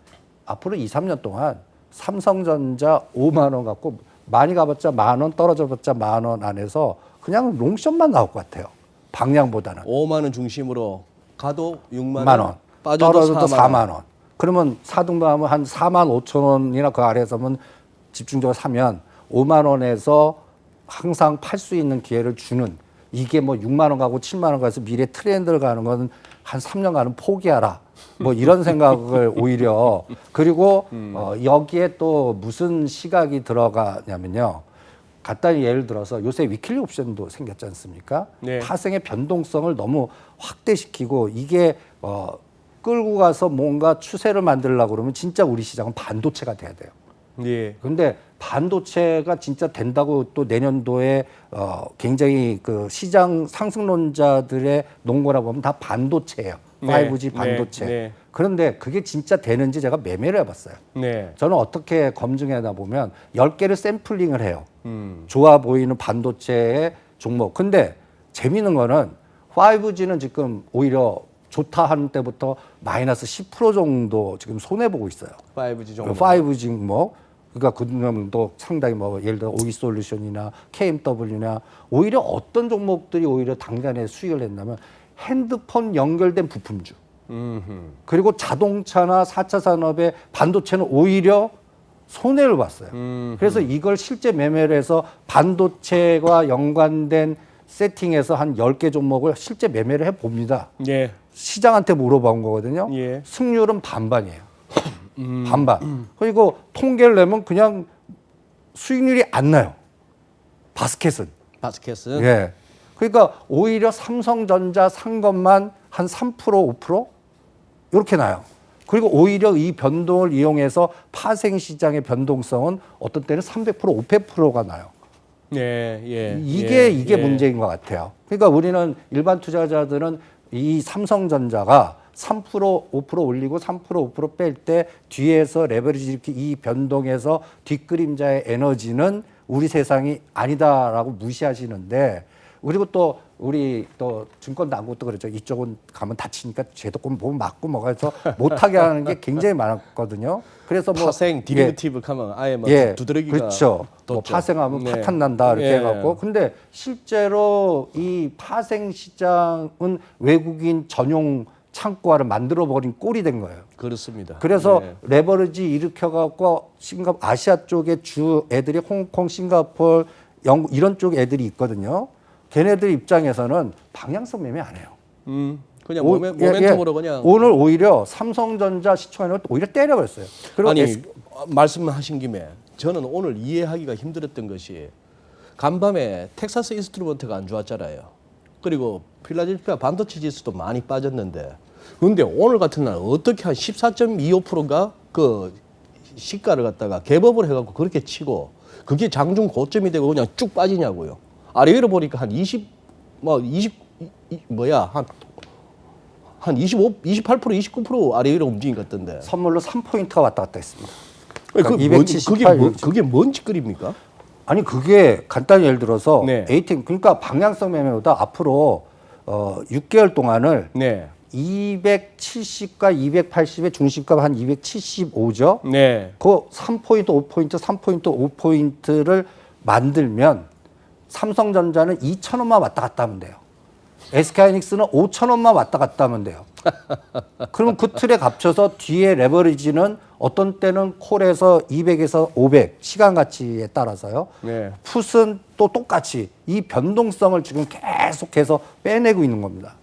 앞으로 2, 3년 동안 삼성전자 5만 원 갖고 많이 가봤자 10,000원 떨어져봤자 10,000원 안에서 그냥 롱숏만 나올 것 같아요. 방향보다는. 5만 원 중심으로 가도 6만 만 원. 빠져도 떨어져도 4만 4만 원. 그러면 사등도하면 한 4만 5천 원이나 그 아래에서면 집중적으로 사면 5만 원에서 항상 팔 수 있는 기회를 주는 이게 뭐 6만 원 가고 7만 원 가서 미래 트렌드를 가는 건 한 3년간은 포기하라. 뭐 이런 생각을 오히려 그리고 여기에 또 무슨 시각이 들어가냐면요. 간단히 예를 들어서 요새 위클리 옵션도 생겼지 않습니까? 네. 파생의 변동성을 너무 확대시키고 이게 끌고 가서 뭔가 추세를 만들려고 그러면 진짜 우리 시장은 반도체가 돼야 돼요. 예. 근데 반도체가 진짜 된다고 또 내년도에 굉장히 그 시장 상승론자들의 논거라고 하면 다 반도체예요. 네, 5G 반도체. 네. 그런데 그게 진짜 되는지 제가 매매를 해봤어요. 네. 저는 어떻게 검증해다 보면 10개를 샘플링을 해요. 좋아 보이는 반도체의 종목. 근데 재미있는 거는 5G는 지금 오히려 좋다 하는 때부터 마이너스 10% 정도 지금 손해보고 있어요. 5G 정도. 5G 종목. 그러니까 그놈도 상당히 뭐 예를 들어 오이솔루션이나 KMW나 오히려 어떤 종목들이 오히려 당장에 수익을 냈냐면 핸드폰 연결된 부품주. 그리고 자동차나 4차 산업의 반도체는 오히려 손해를 봤어요. 그래서 이걸 실제 매매를 해서 반도체와 연관된 세팅에서 한 10개 종목을 실제 매매를 해봅니다. 예. 시장한테 물어본 거거든요. 예. 승률은 반반이에요. 반반. 그리고 통계를 내면 그냥 수익률이 안 나요. 바스켓은. 바스켓은. 예. 그러니까 오히려 삼성전자 산 것만 한 3%, 5% 이렇게 나요. 그리고 오히려 이 변동을 이용해서 파생 시장의 변동성은 어떤 때는 300%, 500%가 나요. 예, 예. 이게 예. 문제인 것 같아요. 그러니까 우리는 일반 투자자들은 이 삼성전자가 3%, 5% 올리고 3%, 5% 뺄 때 뒤에서 레버리지 이렇게 이 변동에서 뒷그림자의 에너지는 우리 세상이 아니다라고 무시하시는데 그리고 또 우리 또 증권 당국도 그렇죠. 이쪽은 가면 다치니까 제도권 보면 맞고 뭐가 해서 못하게 하는 게 굉장히 많았거든요. 그래서 뭐 파생 디리버티브 하면 아예 뭐 두드러기가 그렇죠. 뭐 돋죠. 파생하면 네. 파탄 난다 이렇게 예. 해갖고 근데 실제로 이 파생 시장은 외국인 전용 창고화를 만들어 버린 꼴이 된 거예요. 그렇습니다. 그래서 네. 레버리지 일으켜갖고 아시아 쪽에 주 애들이 홍콩, 싱가포르, 영국 이런 쪽 애들이 있거든요. 걔네들 입장에서는 방향성 매매 안 해요. 그냥 모멘텀으로 그냥 오늘 오히려 삼성전자 시총을 오히려 때려버렸어요. 그리고 아니 말씀하신 김에 저는 오늘 이해하기가 힘들었던 것이 간밤에 텍사스 인스트루먼트가 안 좋았잖아요. 그리고 필라델피아 반도체 지수도 많이 빠졌는데 그런데 오늘 같은 날 어떻게 한 14.25%가 그 시가를 갖다가 갭업을 해갖고 그렇게 치고 그게 장중 고점이 되고 그냥 쭉 빠지냐고요. 아래 위로 보니까 한 25, 28%, 29% 아래 위로 움직인 것 같던데. 선물로 3포인트가 왔다 갔다 했습니다. 그게 뭔 짓거리입니까? 아니 그게 간단히 예를 들어서 네. 에이팅 그러니까 방향성 매매보다 앞으로 6개월 동안을 네. 270과 280의 중심값 한 275죠. 네. 그 3포인트, 5포인트, 3포인트, 5포인트를 만들면 삼성전자는 2,000원만 왔다 갔다 하면 돼요. SK하이닉스는 5,000원만 왔다 갔다 하면 돼요. 그러면 그 틀에 값쳐서 뒤에 레버리지는 어떤 때는 콜에서 200에서 500 시간 가치에 따라서요. 네. 풋은 또 똑같이 이 변동성을 지금 계속해서 빼내고 있는 겁니다.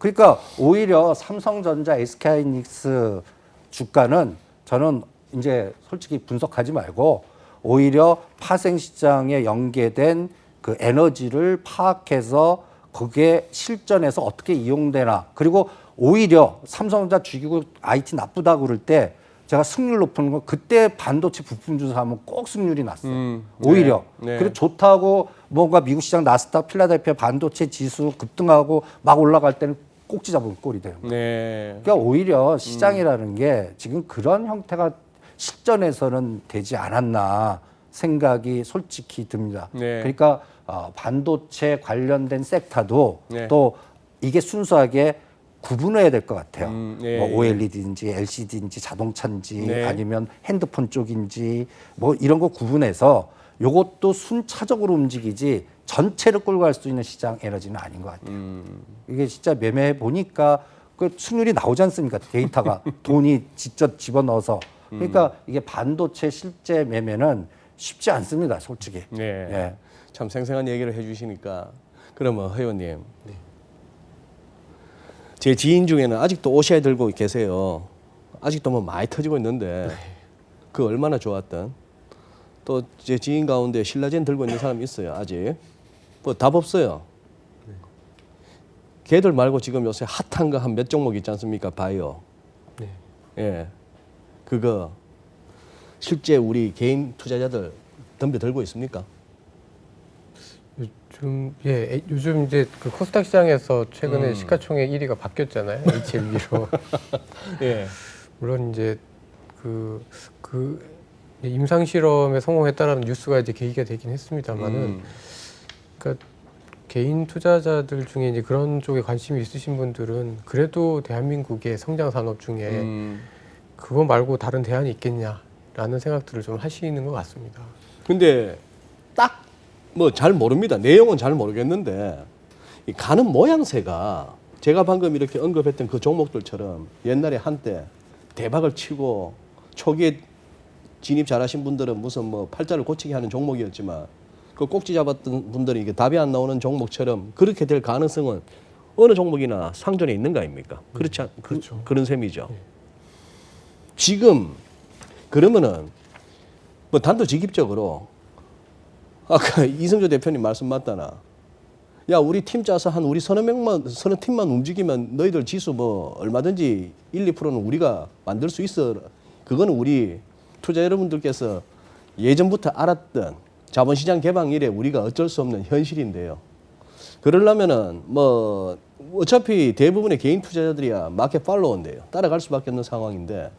그러니까 오히려 삼성전자, SK하이닉스 주가는 저는 이제 솔직히 분석하지 말고 오히려 파생 시장에 연계된 그 에너지를 파악해서 그게 실전에서 어떻게 이용되나. 그리고 오히려 삼성전자 죽이고 IT 나쁘다고 그럴 때 제가 승률 높은 거 그때 반도체 부품 주사 하면 꼭 승률이 났어요. 오히려. 네. 그리고 좋다고 뭔가 미국 시장 나스닥 필라델피아 반도체 지수 급등하고 막 올라갈 때는 꼭지 잡으면 꼴이 돼요. 네. 그러니까 오히려 시장이라는 게 지금 그런 형태가 실전에서는 되지 않았나 생각이 솔직히 듭니다. 네. 그러니까 반도체 관련된 섹터도 네. 또 이게 순수하게 구분해야 될 것 같아요. 예, 뭐 예. OLED인지 LCD인지 자동차인지 네. 아니면 핸드폰 쪽인지 뭐 이런 거 구분해서 요것도 순차적으로 움직이지 전체를 끌고 갈 수 있는 시장 에너지는 아닌 것 같아요. 이게 진짜 매매해 보니까 그 수율이 나오지 않습니까? 데이터가 돈이 직접 집어넣어서 그러니까 이게 반도체 실제 매매는 쉽지 않습니다, 솔직히. 네. 예. 참 생생한 얘기를 해주시니까 그러면 회원님, 제 지인 중에는 아직도 오시아에 들고 계세요. 아직도 뭐 많이 터지고 있는데 그 얼마나 좋았던. 또 제 지인 가운데 신라젠 들고 있는 사람이 있어요. 아직 뭐 답 없어요. 걔들 말고 지금 요새 핫한 거 한 몇 종목 있지 않습니까? 바이오. 네. 예, 그거 실제 우리 개인 투자자들 덤벼 들고 있습니까? 요즘 이제 그 코스닥 시장에서 최근에 시가총액 1위가 바뀌었잖아요. HLB로. 예. 물론 이제 그 임상 실험에 성공했다라는 뉴스가 이제 계기가 되긴 했습니다만은, 그러니까 개인 투자자들 중에 이제 그런 쪽에 관심이 있으신 분들은 그래도 대한민국의 성장 산업 중에 그거 말고 다른 대안이 있겠냐라는 생각들을 좀 하시는 것 같습니다. 근데 딱 뭐 잘 모릅니다. 내용은 잘 모르겠는데 이 가는 모양새가 제가 방금 이렇게 언급했던 그 종목들처럼 옛날에 한때 대박을 치고 초기에 진입 잘하신 분들은 무슨 뭐 팔자를 고치게 하는 종목이었지만 그 꼭지 잡았던 분들이 이게 답이 안 나오는 종목처럼 그렇게 될 가능성은 어느 종목이나 상존에 있는 거 아닙니까? 그렇지 않, 그렇죠. 그런 셈이죠. 지금 그러면은 뭐 단도직입적으로 아까 이승조 대표님 말씀 맞다나. 야, 우리 팀 짜서 한 우리 서너 팀만 움직이면 너희들 지수 뭐 얼마든지 1, 2%는 우리가 만들 수 있어. 그거는 우리 투자 여러분들께서 예전부터 알았던 자본시장 개방 이래 우리가 어쩔 수 없는 현실인데요. 그러려면은 뭐 어차피 대부분의 개인 투자자들이야 마켓 팔로우인데요. 따라갈 수밖에 없는 상황인데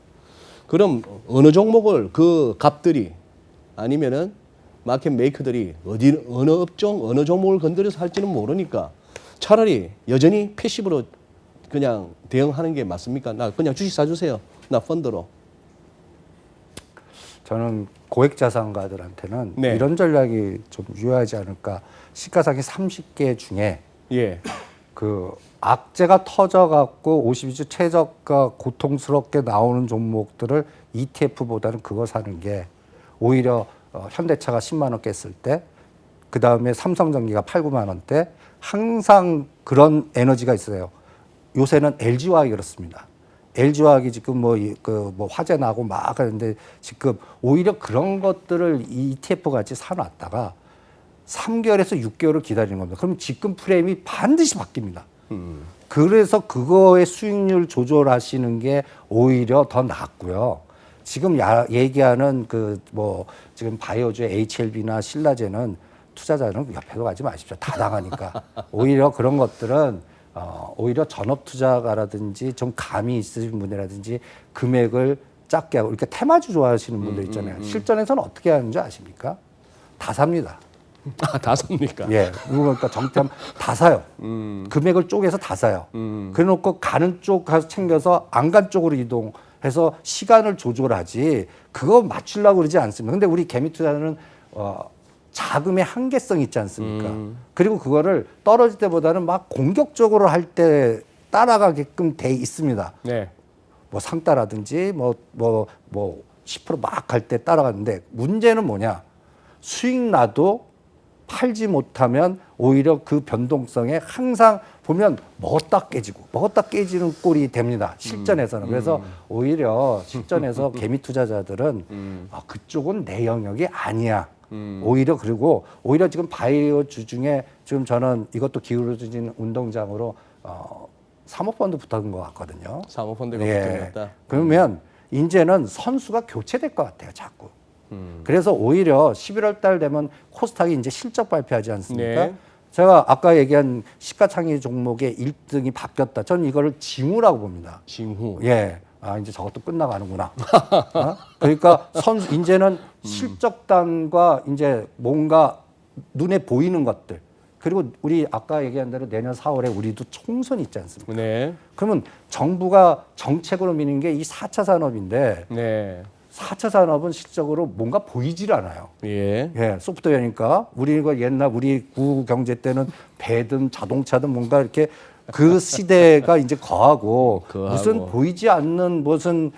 그럼 어느 종목을 그 갑들이 아니면은 마켓 메이커들이 어느 업종, 어느 종목을 건드려서 할지는 모르니까 차라리 여전히 패시브로 그냥 대응하는 게 맞습니까? 나 그냥 주식 사주세요. 나 펀드로. 저는 고액 자산가들한테는 네. 이런 전략이 좀 유효하지 않을까. 시가상위 30개 중에 예. 그 악재가 터져갖고 52주 최저가 고통스럽게 나오는 종목들을 ETF보다는 그거 사는 게 오히려 현대차가 10만 원 깼을 때, 그 다음에 삼성전기가 8, 9만 원대 항상 그런 에너지가 있어요. 요새는 LG화학이 그렇습니다. LG화학이 지금 뭐 화재 나고 막 하는데 지금 오히려 그런 것들을 ETF 같이 사놨다가 3개월에서 6개월을 기다리는 겁니다. 그럼 지금 프레임이 반드시 바뀝니다. 그래서 그거의 수익률 조절하시는 게 오히려 더 낫고요. 지금 얘기하는 지금 바이오주의 HLB나 신라젠은 투자자는 옆에도 가지 마십시오. 다 당하니까. 오히려 그런 것들은 오히려 전업 투자가라든지 좀 감이 있으신 분이라든지 금액을 작게 하고, 이렇게 테마주 좋아하시는 분들 있잖아요. 실전에서는 어떻게 하는지 아십니까? 다 삽니다. 아, 다 삽니까? 예. 그러니까 정점 다 사요. 금액을 쪼개서 다 사요. 그래 놓고 가는 쪽 가서 챙겨서 안 간 쪽으로 이동해서 시간을 조절하지 그거 맞추려고 그러지 않습니다. 근데 우리 개미 투자는 자금의 한계성이 있지 않습니까? 그리고 그거를 떨어질 때보다는 막 공격적으로 할 때 따라가게끔 돼 있습니다. 네. 뭐 상따라든지 뭐 10%막 갈 때 따라갔는데 문제는 뭐냐? 수익 나도 팔지 못하면 오히려 그 변동성에 항상 보면 먹었다 깨지는 꼴이 됩니다. 실전에서는. 그래서 오히려 실전에서 개미 투자자들은 그쪽은 내 영역이 아니야. 오히려 그리고 오히려 지금 바이오주 중에 지금 저는 이것도 기울어진 운동장으로 사모펀드 붙은 것 같거든요. 사모펀드가 예. 붙어있다. 그러면 이제는 선수가 교체될 것 같아요, 자꾸. 그래서 오히려 11월 달 되면 코스닥이 이제 실적 발표하지 않습니까? 네. 제가 아까 얘기한 시가창의 종목의 1등이 바뀌었다. 저는 이거를 징후라고 봅니다. 징후. 예. 이제 저것도 끝나가는구나. 그러니까 선수, 이제는 실적단과 이제 뭔가 눈에 보이는 것들. 그리고 우리 아까 얘기한 대로 내년 4월에 우리도 총선이 있지 않습니까? 네. 그러면 정부가 정책으로 미는 게 이 4차 산업인데 네. 4차 산업은 실적으로 뭔가 보이질 않아요. 예. 예, 소프트웨어니까 우리가 옛날 우리 구 경제 때는 배든 자동차든 뭔가 이렇게 그 시대가 이제 거하고 무슨 보이지 않는 무슨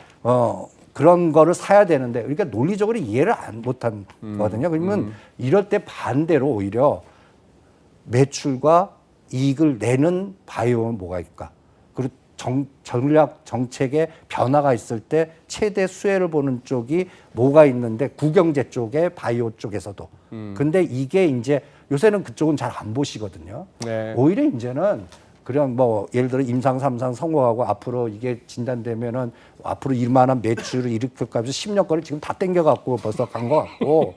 그런 거를 사야 되는데 그러니까 논리적으로 이해를 못한 거거든요. 그러면 이럴 때 반대로 오히려 매출과 이익을 내는 바이오는 뭐가 있을까? 그리고 전략 정책의 변화가 있을 때 최대 수혜를 보는 쪽이 뭐가 있는데 구경제 쪽에 바이오 쪽에서도. 근데 이게 이제 요새는 그쪽은 잘 안 보시거든요. 네. 오히려 이제는 그냥 뭐 예를 들어 임상 3상 성공하고 앞으로 이게 진단되면은 앞으로 이만한 매출을 일으킬까 해서 10년 거를 지금 다 땡겨갖고 벌써 간 것 같고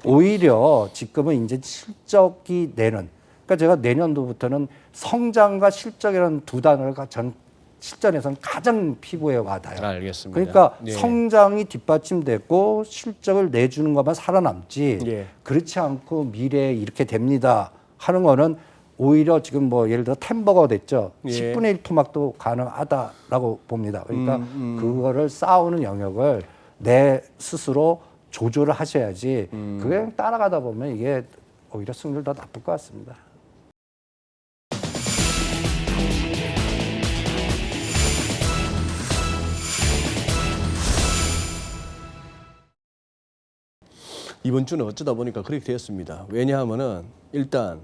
오히려 지금은 이제 실적이 내는 그러니까 제가 내년도부터는 성장과 실적이라는 두 단어가 전 실전에서는 가장 피부에 와닿아요. 알겠습니다. 그러니까 예. 성장이 뒷받침됐고 실적을 내주는 것만 살아남지 예. 그렇지 않고 미래에 이렇게 됩니다 하는 거는 오히려 지금 뭐 예를 들어 템버거 됐죠. 예. 10분의 1 토막도 가능하다라고 봅니다. 그러니까 그거를 쌓아오는 영역을 내 스스로 조절을 하셔야지 그게 그냥 따라가다 보면 이게 오히려 승률 더 나쁠 것 같습니다. 이번 주는 어쩌다 보니까 그렇게 되었습니다. 왜냐하면은 일단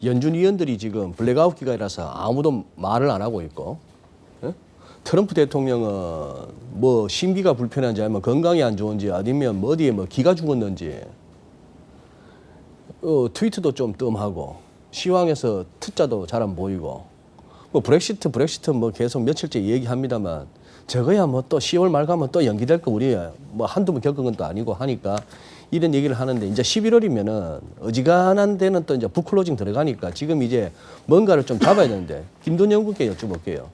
연준 위원들이 지금 블랙아웃 기간이라서 아무도 말을 안 하고 있고 트럼프 대통령은 뭐 심기가 불편한지 아니면 건강이 안 좋은지 아니면 뭐 어디에 뭐 기가 죽었는지 트위터도 좀 뜸하고 시황에서 특자도 잘 안 보이고 뭐 브렉시트 뭐 계속 며칠째 얘기합니다만 저거야 뭐 또 10월 말 가면 또 연기될 거 우리 뭐 한두 번 겪은 건 또 아니고 하니까 이런 얘기를 하는데 이제 11월이면은 어지간한 데는 또 이제 북클로징 들어가니까 지금 이제 뭔가를 좀 잡아야 되는데 김돈 연구께 여쭤볼게요.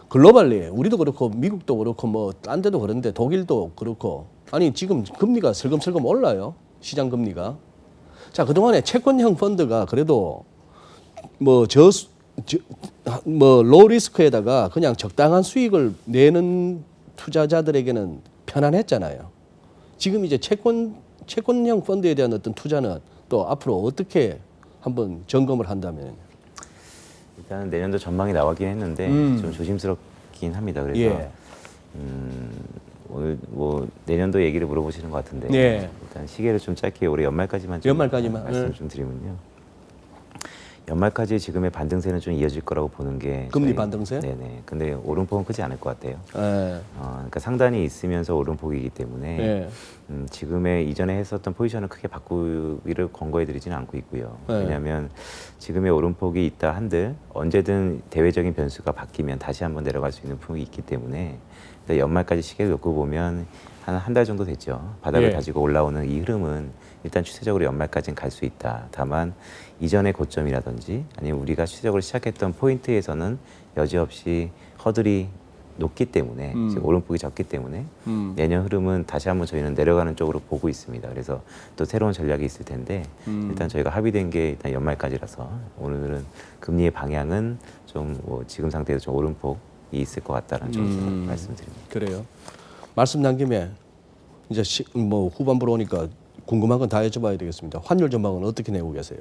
글로벌리 우리도 그렇고 미국도 그렇고 뭐 딴 데도 그런데 독일도 그렇고 아니 지금 금리가 슬금슬금 올라요. 시장 금리가. 자, 그동안에 채권형 펀드가 그래도 뭐 로우 리스크에다가 그냥 적당한 수익을 내는 투자자들에게는 편안했잖아요. 지금 이제 채권형 펀드에 대한 어떤 투자는 또 앞으로 어떻게 한번 점검을 한다면? 일단 내년도 전망이 나왔긴 했는데 좀 조심스럽긴 합니다. 그래서 예. 오늘 뭐 내년도 얘기를 물어보시는 것 같은데 예. 일단 시계를 좀 짧게 올해 연말까지만 좀 연말까지만. 말씀을 좀 드리면요. 연말까지 지금의 반등세는 좀 이어질 거라고 보는 게 금리 반등세? 네네. 근데 오름폭은 크지 않을 것 같아요. 예. 그러니까 상단이 있으면서 오름폭이기 때문에 예. 지금의 이전에 했었던 포지션을 크게 바꾸기를 권고해드리지는 않고 있고요. 네. 왜냐하면 지금의 오름폭이 있다 한들 언제든 대외적인 변수가 바뀌면 다시 한번 내려갈 수 있는 폭이 있기 때문에 일단 연말까지 시계를 놓고 보면 한 달 정도 됐죠. 바닥을 예. 다지고 올라오는 이 흐름은 일단 추세적으로 연말까지는 갈 수 있다. 다만 이전의 고점이라든지 아니면 우리가 추세적으로 시작했던 포인트에서는 여지없이 허들이 높기 때문에 지금 오름폭이 적기 때문에 내년 흐름은 다시 한번 저희는 내려가는 쪽으로 보고 있습니다. 그래서 또 새로운 전략이 있을 텐데 일단 저희가 합의된 게 일단 연말까지라서 오늘은 금리의 방향은 좀 뭐 지금 상태에서 좀 오름폭이 있을 것 같다는 정도로 말씀드립니다. 그래요. 말씀 난 김에 이제 뭐 후반부로 오니까 궁금한 건 다 여쭤봐야 되겠습니다. 환율 전망은 어떻게 내고 계세요?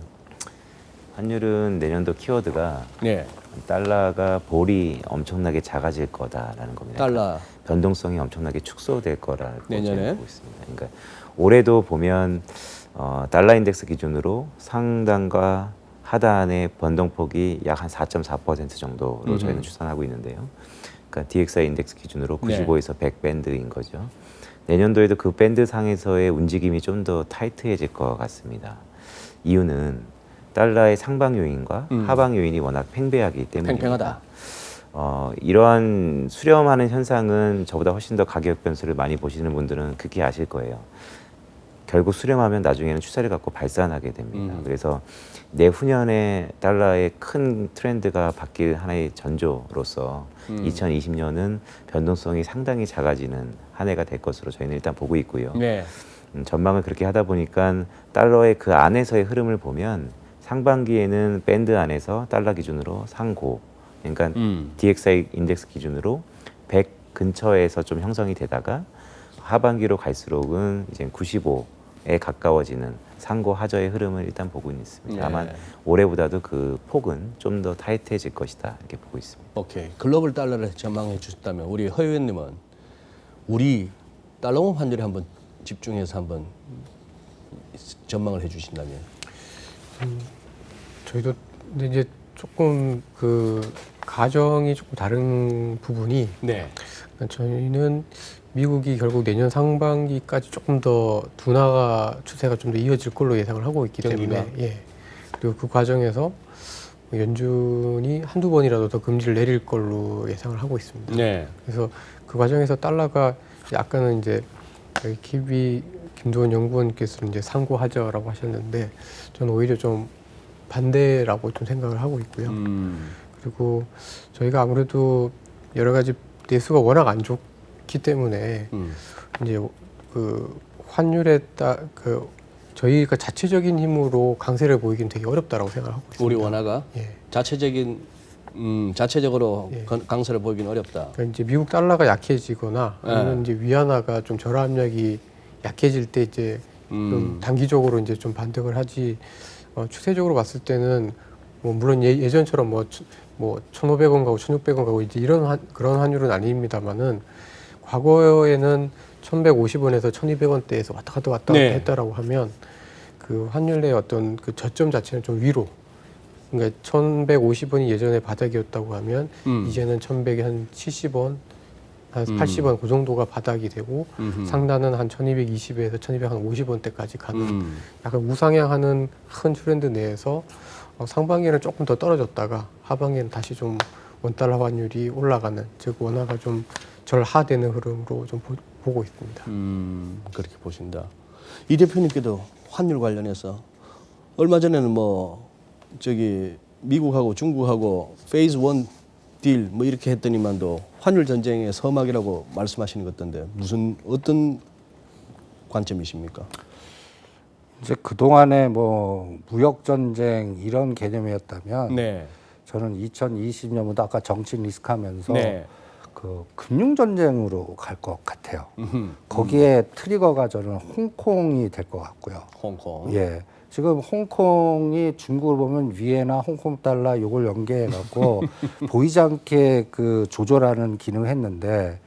환율은 내년도 키워드가 네. 달러가 볼이 엄청나게 작아질 거다라는 겁니다. 달러. 변동성이 엄청나게 축소될 거라고 내년에? 저는 보고 있습니다. 그러니까 올해도 보면 달러 인덱스 기준으로 상단과 하단의 변동폭이 약 한 4.4% 정도로 저희는 추산하고 있는데요. 그러니까 DXY 인덱스 기준으로 95에서 100 밴드인 거죠. 내년도에도 그 밴드 상에서의 움직임이 좀 더 타이트해질 것 같습니다. 이유는 달러의 상방 요인과 하방 요인이 워낙 팽배하기 때문입니다. 팽팽하다. 이러한 수렴하는 현상은 저보다 훨씬 더 가격 변수를 많이 보시는 분들은 극히 아실 거예요. 결국 수렴하면 나중에는 추세를 갖고 발산하게 됩니다. 그래서 내후년에 달러의 큰 트렌드가 바뀔 하나의 전조로서 2020년은 변동성이 상당히 작아지는 한 해가 될 것으로 저희는 일단 보고 있고요. 네. 전망을 그렇게 하다 보니까 달러의 그 안에서의 흐름을 보면 상반기에는 밴드 안에서 달러 기준으로 상고, 그러니까 DXY 인덱스 기준으로 100 근처에서 좀 형성이 되다가 하반기로 갈수록은 이제 95에 가까워지는 상고 하저의 흐름을 일단 보고 있습니다. 네. 다만 올해보다도 그 폭은 좀 더 타이트해질 것이다 이렇게 보고 있습니다. 오케이. 글로벌 달러를 전망해 주셨다면 우리 허 의원님은 우리 달러원 환율에 한번 집중해서 한번 전망을 해 주신다면. 저희도 근데 이제 조금 그 가정이 조금 다른 부분이 네. 저희는 미국이 결국 내년 상반기까지 조금 더 둔화가 추세가 좀 더 이어질 걸로 예상을 하고 있기 경기가? 때문에 예. 그리고 그 과정에서 연준이 한두 번이라도 더 금리를 내릴 걸로 예상을 하고 있습니다. 네. 그래서 그 과정에서 달러가 아까는 이제 김도원 연구원께서는 이제 상고하저라고 하셨는데 저는 오히려 좀 반대라고 좀 생각을 하고 있고요. 그리고 저희가 아무래도 여러 가지 내수가 워낙 안 좋기 때문에 이제 그 환율에 그 저희가 자체적인 힘으로 강세를 보이기는 되게 어렵다라고 생각하고 있습니다. 우리 원화가 예. 자체적으로 예. 강세를 보이기는 어렵다. 그러니까 이제 미국 달러가 약해지거나 아니면 이제 위안화가 좀 절하 압력이 약해질 때 이제 좀 단기적으로 이제 좀 반등을 하지. 추세적으로 봤을 때는 뭐 물론 예전처럼 뭐 1,500원 가고 1,600원 가고 이제 그런 환율은 아닙니다만은 과거에는 1,150원에서 1,200원대에서 왔다 갔다 네. 했다라고 하면 그 환율의 어떤 그 저점 자체는 좀 위로. 그러니까 1,150원이 예전에 바닥이었다고 하면 이제는 1,100에 한 70원, 한 80원 그 정도가 바닥이 되고 상단은 한 1,220에서 1,250원대까지 가는 약간 우상향하는 큰 트렌드 내에서 상반기에는 조금 더 떨어졌다가 하반기에는 다시 좀 원달러 환율이 올라가는, 즉 원화가 좀 절하되는 흐름으로 좀 보고 있습니다. 그렇게 보신다. 이 대표님께도 환율 관련해서 얼마 전에는 미국하고 중국하고 페이즈 1 딜 이렇게 했더니만도 환율 전쟁의 서막이라고 말씀하시는 것 같던데 어떤 관점이십니까? 이제 그동안에 무역 전쟁 이런 개념이었다면 네. 저는 2020년부터 아까 정치 리스크 하면서 네. 그 금융 전쟁으로 갈 것 같아요. 거기에 트리거가 저는 홍콩이 될 것 같고요. 홍콩. 예. 지금 홍콩이 중국을 보면 위에나 홍콩 달러 요걸 연계해 갖고 보이지 않게 그 조절하는 기능을 했는데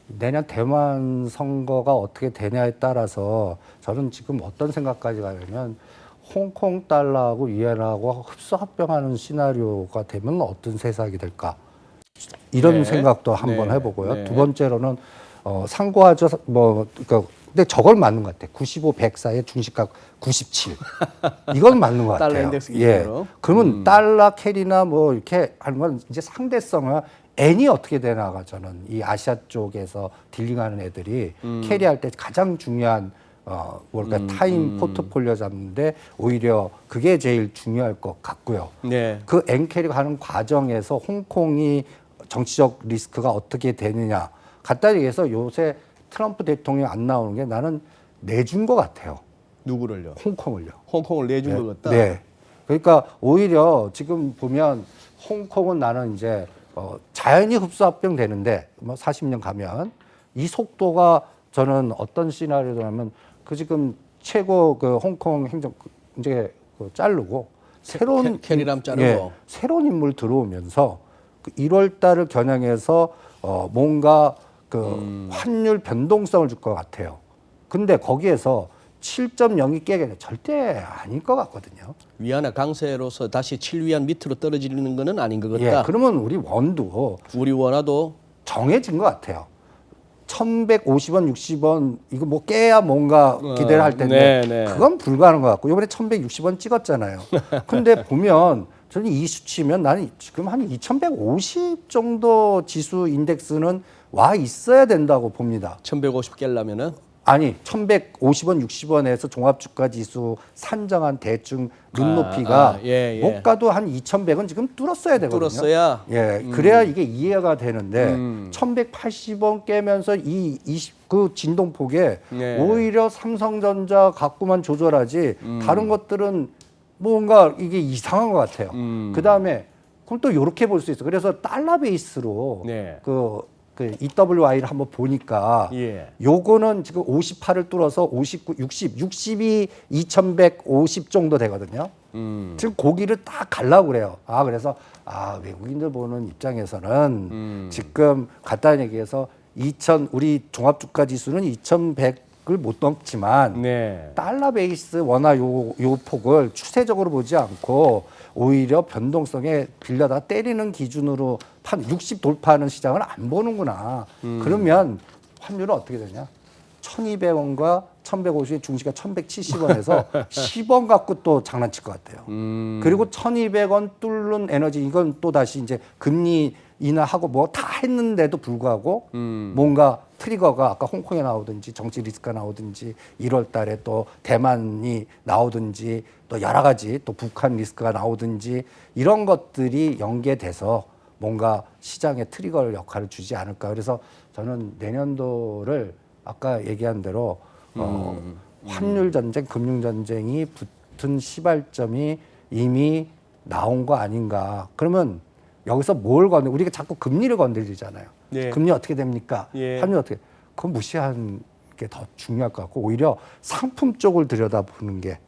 내년 대만 선거가 어떻게 되냐에 따라서 저는 지금 어떤 생각까지 가냐면 홍콩 달러하고 위안하고 흡수합병하는 시나리오가 되면 어떤 세상이 될까 이런 네. 생각도 한번 네. 해보고요. 네. 두 번째로는 상고하죠. 그러니까 근데 저걸 맞는 것 같아요. 95, 100 사이에 중시가 97. 이건 맞는 것 같아요. 달러 인덱스 예. 기준으로. 그러면 달러 캐리나 이렇게 하는 건 이제 상대성은 N이 어떻게 되나가 저는 이 아시아 쪽에서 딜링하는 애들이 캐리할 때 가장 중요한 타임 포트폴리오 잡는데 오히려 그게 제일 중요할 것 같고요. 네. 그 N 캐리가 하는 과정에서 홍콩이 정치적 리스크가 어떻게 되느냐. 간단히 얘기해서 요새 트럼프 대통령이 안 나오는 게 나는 내준 것 같아요. 누구를요? 홍콩을요. 홍콩을 내준 것 같다. 네. 그러니까 오히려 지금 보면 홍콩은 나는 이제 자연히 흡수합병 되는데 40년 가면 이 속도가 저는 어떤 시나리오냐면 그 지금 최고 그 홍콩 행정 이제 자르고 새로운 캐리람 자르고. 예, 새로운 인물 들어오면서 그 1월 달을 겨냥해서 뭔가 그 환율 변동성을 줄 것 같아요. 근데 거기에서 7.0이 깨게 절대 아닐 것 같거든요. 위안화 강세로서 다시 7위안 밑으로 떨어지는 거는 아닌 것 예, 같다. 그러면 우리 원도 우리 원화도 정해진 것 같아요. 1,150원, 60원 이거 뭐 깨야 뭔가 기대를 할 텐데 네, 네. 그건 불가능한 것 같고 이번에 1,160원 찍었잖아요. 근데 보면 저는 이 수치면 나는 지금 한 2,150 정도 지수 인덱스는 와 있어야 된다고 봅니다. 1150 깰려면은 아니 1,150원, 60원에서 종합주가지수 산정한 대충 눈높이가 예. 못 가도 한 2,100원 지금 뚫었어야 되거든요. 뚫었어야. 예, 그래야 이게 이해가 되는데 1,180원 깨면서 그 진동폭에 네. 오히려 삼성전자 갖고만 조절하지 다른 것들은 뭔가 이게 이상한 것 같아요. 그 다음에 그럼 또 이렇게 볼 수 있어. 그래서 달러 베이스로 네. 그 EWI를 한번 보니까 예. 요거는 지금 58을 뚫어서 59, 60이 2,150 정도 되거든요. 지금 고기를 딱 갈라고 그래요. 그래서 외국인들 보는 입장에서는 지금 간단히 얘기해서 우리 종합주가 지수는 2,100을 못 넘지만 네. 달러 베이스 원화 요 폭을 추세적으로 보지 않고 오히려 변동성에 빌려다 때리는 기준으로 60 돌파하는 시장을 안 보는구나. 그러면 환율은 어떻게 되냐? 1,200원과 1,150원 중시가 1,170원에서 10원 갖고 또 장난칠 것 같아요. 그리고 1,200원 뚫는 에너지 이건 또 다시 이제 금리 인하하고 뭐 다 했는데도 불구하고 뭔가 트리거가 아까 홍콩에 나오든지 정치 리스크가 나오든지 1월 달에 또 대만이 나오든지 또 여러 가지 또 북한 리스크가 나오든지 이런 것들이 연계돼서 뭔가 시장에 트리거 역할을 주지 않을까. 그래서 저는 내년도를 아까 얘기한 대로 환율 전쟁, 금융 전쟁이 붙은 시발점이 이미 나온 거 아닌가. 그러면 여기서 뭘 우리가 자꾸 금리를 건드리잖아요. 예. 금리 어떻게 됩니까? 예. 환율 어떻게? 그건 무시하는 게 더 중요할 것 같고 오히려 상품 쪽을 들여다보는 게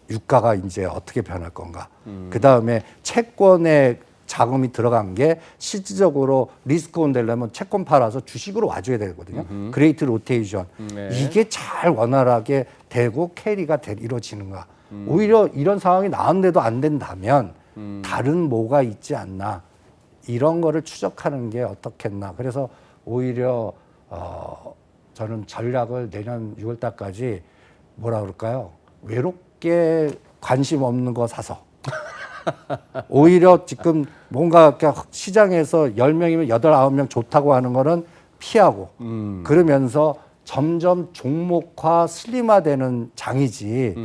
유가가 이제 어떻게 변할 건가. 그 다음에 채권에 자금이 들어간 게 실질적으로 리스크온 되려면 채권 팔아서 주식으로 와줘야 되거든요. 그레이트 로테이션. 네. 이게 잘 원활하게 되고 캐리가 이루어지는가. 오히려 이런 상황이 나왔는데도 안 된다면 다른 뭐가 있지 않나. 이런 거를 추적하는 게 어떻겠나. 그래서 오히려 저는 전략을 내년 6월 달까지 뭐라 그럴까요? 외롭게 관심 없는 거 사서 오히려 지금 뭔가 시장에서 10명이면 8, 9명 좋다고 하는 거는 피하고 그러면서 점점 종목화 슬림화되는 장이지.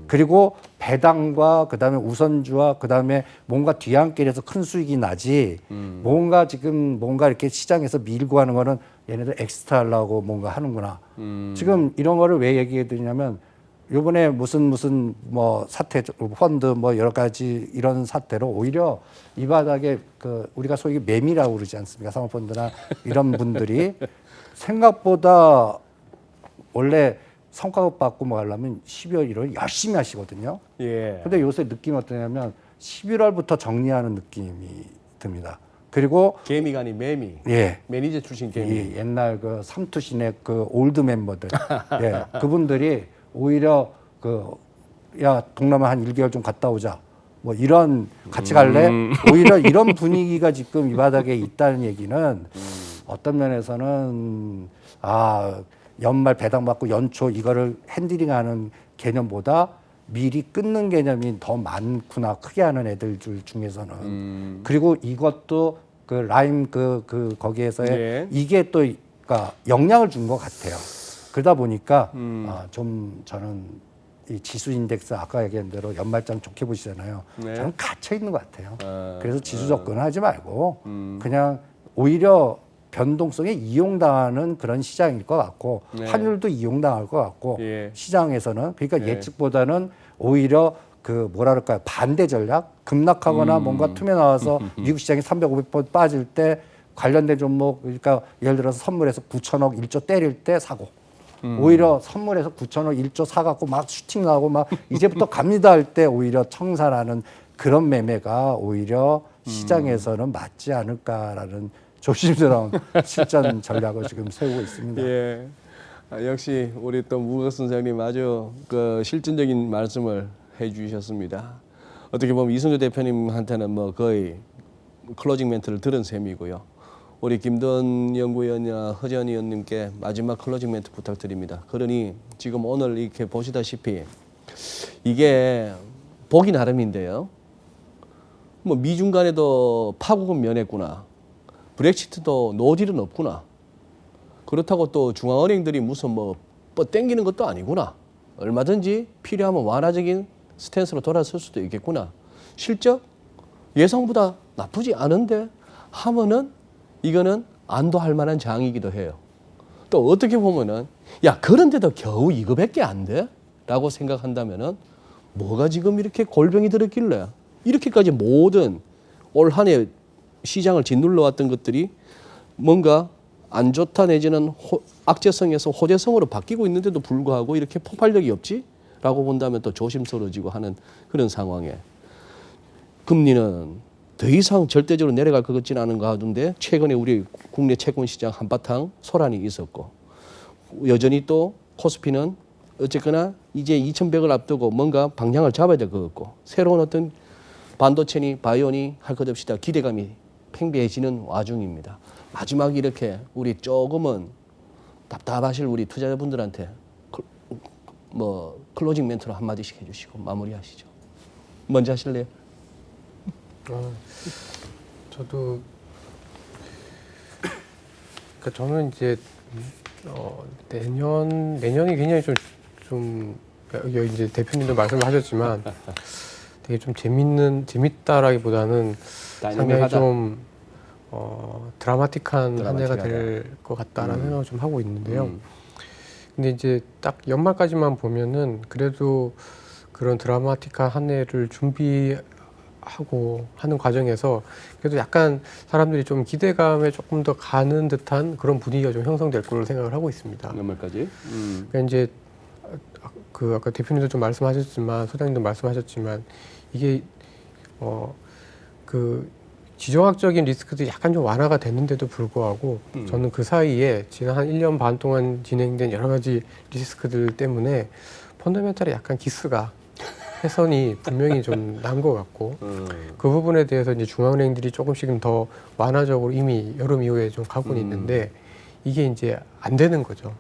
그리고 배당과 그다음에 우선주와 그다음에 뭔가 뒤안길에서 큰 수익이 나지. 뭔가 지금 뭔가 이렇게 시장에서 밀고 하는 거는 얘네들 엑스트라 하려고 뭔가 하는구나. 지금 이런 거를 왜 얘기해 드리냐면 요번에 무슨 뭐 사태 펀드 뭐 여러 가지 이런 사태로 오히려 이 바닥에 그 우리가 소위 매미라고 그러지 않습니까? 사모펀드나 이런 분들이 생각보다 원래 성과급 받고 뭐 하려면 12월 1월 열심히 하시거든요. 예. 근데 요새 느낌이 어떠냐면 11월부터 정리하는 느낌이 듭니다. 그리고 개미가 아닌 매미. 예. 매니저 출신 개미. 이 옛날 그 삼투신의 그 올드 멤버들, 예, 그분들이 오히려 야 동남아 한 1개월 좀 갔다 오자, 뭐 이런 같이 갈래? 오히려 이런 분위기가 지금 이 바닥에 있다는 얘기는 어떤 면에서는 연말 배당 받고 연초 이거를 핸들링하는 개념보다 미리 끊는 개념이 더 많구나, 크게 하는 애들 중에서는. 그리고 이것도 그 라임 거기에서의 예. 이게 또 그러니까 영향을 준 것 같아요. 그러다 보니까 좀 저는 이 지수 인덱스 아까 얘기한 대로 연말장 좋게 보시잖아요. 네. 저는 갇혀 있는 것 같아요. 그래서 지수 접근을 하지 말고 그냥 오히려 변동성에 이용당하는 그런 시장일 것 같고 네. 환율도 이용당할 것 같고 예. 시장에서는 그러니까 예. 예측보다는 오히려 그 뭐라 그럴까요, 반대 전략, 급락하거나 뭔가 틈에 나와서 미국 시장이 300~500% 빠질 때 관련된 종목, 그러니까 예를 들어서 선물에서 9천억 1조 때릴 때 사고, 오히려 선물해서 9천억 1조 사갖고 막 슈팅 나고 막 이제부터 갑니다 할 때 오히려 청산하는 그런 매매가 오히려 시장에서는 맞지 않을까라는 조심스러운 실전 전략을 지금 세우고 있습니다. 예. 역시 우리 또 무거 선생님 아주 그 실질적인 말씀을 해주셨습니다. 어떻게 보면 이승주 대표님한테는 뭐 거의 클로징 멘트를 들은 셈이고요. 우리 김도원 연구위원이나 허재현 의원님께 마지막 클로징 멘트 부탁드립니다. 그러니 지금 오늘 이렇게 보시다시피 이게 보기 나름인데요. 뭐 미중 간에도 파국은 면했구나. 브렉시트도 노딜은 없구나. 그렇다고 또 중앙은행들이 무슨 뭐 땡기는 것도 아니구나. 얼마든지 필요하면 완화적인 스탠스로 돌아설 수도 있겠구나. 실적 예상보다 나쁘지 않은데 하면은 이거는 안도할 만한 장이기도 해요. 또 어떻게 보면은 야 그런데도 겨우 이거밖에 안 돼? 라고 생각한다면은 뭐가 지금 이렇게 골병이 들었길래 이렇게까지 모든 올 한 해 시장을 짓눌러 왔던 것들이 뭔가 안 좋다 내지는 악재성에서 호재성으로 바뀌고 있는데도 불구하고 이렇게 폭발력이 없지? 라고 본다면 또 조심스러워지고 하는 그런 상황에 금리는 더 이상 절대적으로 내려갈 것 같지는 않은 가운데 최근에 우리 국내 채권 시장 한바탕 소란이 있었고 여전히 또 코스피는 어쨌거나 이제 2100을 앞두고 뭔가 방향을 잡아야 될 것 같고 새로운 어떤 반도체니 바이오니 할 것 없이 다 기대감이 팽배해지는 와중입니다. 마지막 이렇게 우리 조금은 답답하실 우리 투자자분들한테 뭐 클로징 멘트로 한마디씩 해주시고 마무리하시죠. 먼저 하실래요? 저도 그러니까 저는 이제 내년이 굉장히 좀 여기 이제 대표님도 말씀하셨지만 되게 좀 재밌다라기보다는 상당히 좀 드라마틱한 한 해가 될 것 같다라는 생각을 좀 하고 있는데요. 근데 이제 딱 연말까지만 보면은 그래도 그런 드라마틱한 한 해를 준비하고 하는 과정에서 그래도 약간 사람들이 좀 기대감에 조금 더 가는 듯한 그런 분위기가 좀 형성될 걸로 생각을 하고 있습니다. 연말까지. 그러니까 이제 그 아까 대표님도 좀 말씀하셨지만 소장님도 말씀하셨지만 이게 그 지정학적인 리스크들이 약간 좀 완화가 됐는데도 불구하고 저는 그 사이에 지난 한 1년 반 동안 진행된 여러 가지 리스크들 때문에 펀더멘탈에 약간 기스가 해선이 분명히 좀 난 것 같고 그 부분에 대해서 이제 중앙은행들이 조금씩은 더 완화적으로 이미 여름 이후에 좀 가고는 있는데 이게 이제 안 되는 거죠.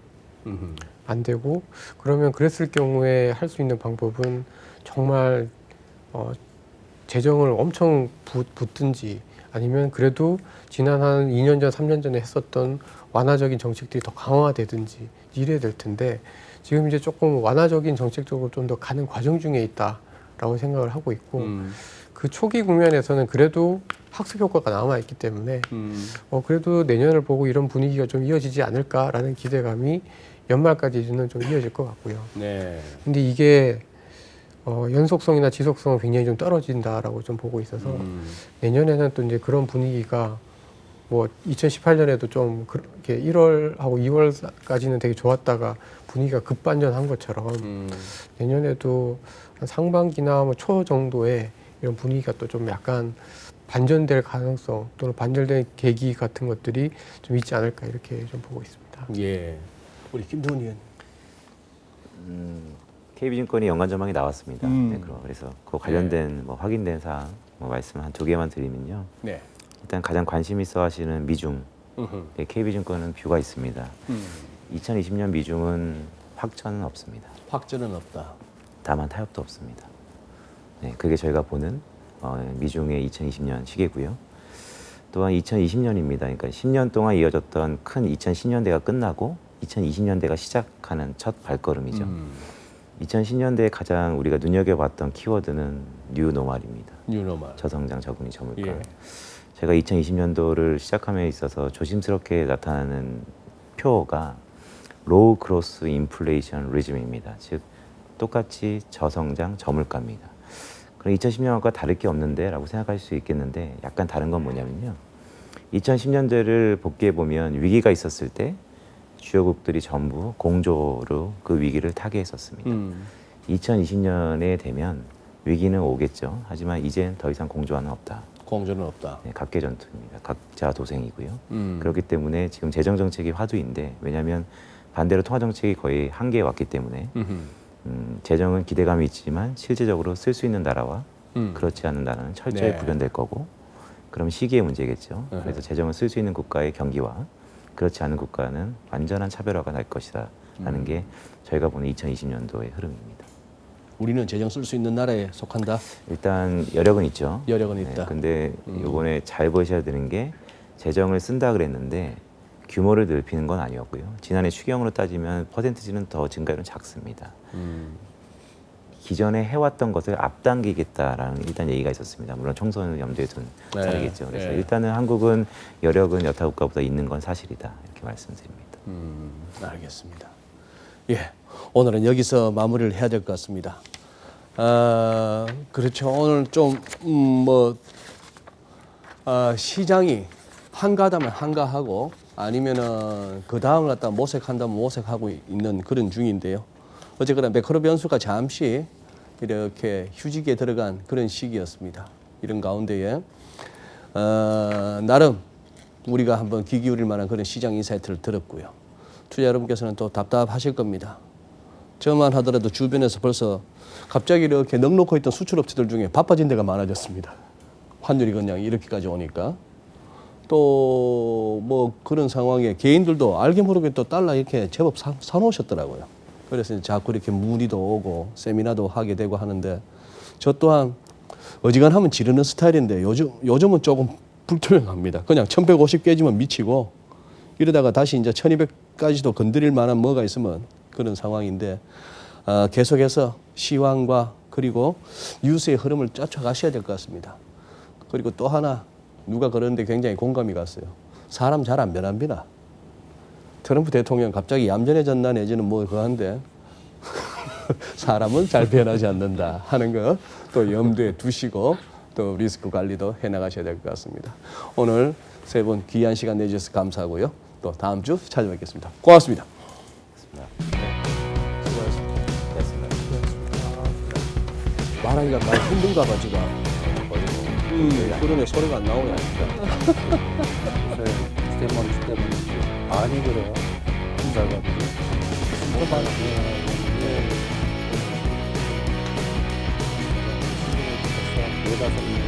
안 되고 그러면 그랬을 경우에 할 수 있는 방법은 정말 재정을 엄청 붓든지 아니면 그래도 지난 한 2년 전, 3년 전에 했었던 완화적인 정책들이 더 강화되든지 이래야 될 텐데 지금 이제 조금 완화적인 정책적으로 좀 더 가는 과정 중에 있다라고 생각을 하고 있고 그 초기 국면에서는 그래도 학습 효과가 남아 있기 때문에 그래도 내년을 보고 이런 분위기가 좀 이어지지 않을까라는 기대감이 연말까지는 좀 이어질 것 같고요. 네. 근데 이게 연속성이나 지속성은 굉장히 좀 떨어진다라고 좀 보고 있어서 내년에는 또 이제 그런 분위기가 뭐 2018년에도 좀 그렇게 1월하고 2월까지는 되게 좋았다가 분위기가 급반전한 것처럼 내년에도 한 상반기나 뭐 초 정도에 이런 분위기가 또 좀 약간 반전될 가능성 또는 반전될 계기 같은 것들이 좀 있지 않을까 이렇게 좀 보고 있습니다. 예. 우리 김도원 의원. KB증권이 연간 전망이 나왔습니다. 네, 그래서 그 관련된 뭐 확인된 사항 말씀 한 2개만 드리면요. 네. 일단 가장 관심 있어 하시는 미중. 네, KB증권은 뷰가 있습니다. 2020년 미중은 확전은 없습니다. 확전은 없다. 다만 타협도 없습니다. 네, 그게 저희가 보는 미중의 2020년 시계고요. 또한 2020년입니다. 그러니까 10년 동안 이어졌던 큰 2010년대가 끝나고 2020년대가 시작하는 첫 발걸음이죠. 2010년대에 가장 우리가 눈여겨봤던 키워드는 뉴노멀입니다. 뉴노멀. 저성장, 저금리, 저물가. 예. 제가 2020년도를 시작함에 있어서 조심스럽게 나타나는 표어가 로우 크로스 인플레이션 리즘입니다. 즉 똑같이 저성장, 저물가입니다. 그럼 2010년과 다를 게 없는데 라고 생각할 수 있겠는데 약간 다른 건 뭐냐면요. 2010년대를 복귀해 보면 위기가 있었을 때 주요국들이 전부 공조로 그 위기를 타개했었습니다. 2020년에 되면 위기는 오겠죠. 하지만 이젠 더 이상 공조화는 없다. 공조는 없다. 네, 각계 전투입니다. 각자 도생이고요. 그렇기 때문에 지금 재정 정책이 화두인데 왜냐하면 반대로 통화 정책이 거의 한계에 왔기 때문에 재정은 기대감이 있지만 실제적으로 쓸 수 있는 나라와 그렇지 않은 나라는 철저히 네. 구별될 거고 그럼 시기의 문제겠죠. 그래서 재정을 쓸 수 있는 국가의 경기와 그렇지 않은 국가는 완전한 차별화가 날 것이다 라는 게 저희가 보는 2020년도의 흐름입니다. 우리는 재정 쓸 수 있는 나라에 속한다. 일단 여력은 있죠. 여력은 있다. 근데 이번에 잘 보셔야 되는 게 재정을 쓴다 그랬는데 규모를 넓히는 건 아니었고요. 지난해 추경으로 따지면 퍼센티지는 더 증가율은 작습니다. 기존에 해왔던 것을 앞당기겠다라는 일단 얘기가 있었습니다. 물론 총선을 염두에 둔 네. 자리겠죠. 그래서 네. 일단은 한국은 여력은 여타 국가보다 있는 건 사실이다 이렇게 말씀드립니다. 알겠습니다. 예, 오늘은 여기서 마무리를 해야 될 것 같습니다. 그렇죠. 오늘 좀 시장이 한가하다면 한가하고 아니면은 그 다음을 갖다 모색한다면 모색하고 있는 그런 중인데요. 어쨌거나 매크로 변수가 잠시 이렇게 휴직에 들어간 그런 시기였습니다. 이런 가운데에 나름 우리가 한번 귀 기울일 만한 그런 시장 인사이트를 들었고요. 투자 여러분께서는 또 답답하실 겁니다. 저만 하더라도 주변에서 벌써 갑자기 이렇게 넉놓고 있던 수출업체들 중에 바빠진 데가 많아졌습니다. 환율이 그냥 이렇게까지 오니까. 또 뭐 그런 상황에 개인들도 알게 모르게 또 달러 이렇게 제법 사놓으셨더라고요. 그래서 이제 자꾸 이렇게 문의도 오고 세미나도 하게 되고 하는데 저 또한 어지간하면 지르는 스타일인데 요즘은 조금 불투명합니다. 그냥 1150 깨지면 미치고 이러다가 다시 이제 1200까지도 건드릴 만한 뭐가 있으면 그런 상황인데 계속해서 시황과 그리고 뉴스의 흐름을 쫓아가셔야 될 것 같습니다. 그리고 또 하나 누가 그러는데 굉장히 공감이 갔어요. 사람 잘 안 변합니다. 트럼프 대통령 갑자기 얌전해졌나 내지는 뭐 그한데 사람은 잘 변하지 않는다 하는 거 또 염두에 두시고 또 리스크 관리도 해나가셔야 될 것 같습니다. 오늘 세 분 귀한 시간 내주셔서 감사하고요. 또 다음 주 찾아뵙겠습니다. 고맙습니다. 말하기가 많이 힘든가 봐 지금. 그러네 소리가 안 나오네. 스테이먼 때문에 많이 그래요. 인사가들이 진짜 많이 네다섯 명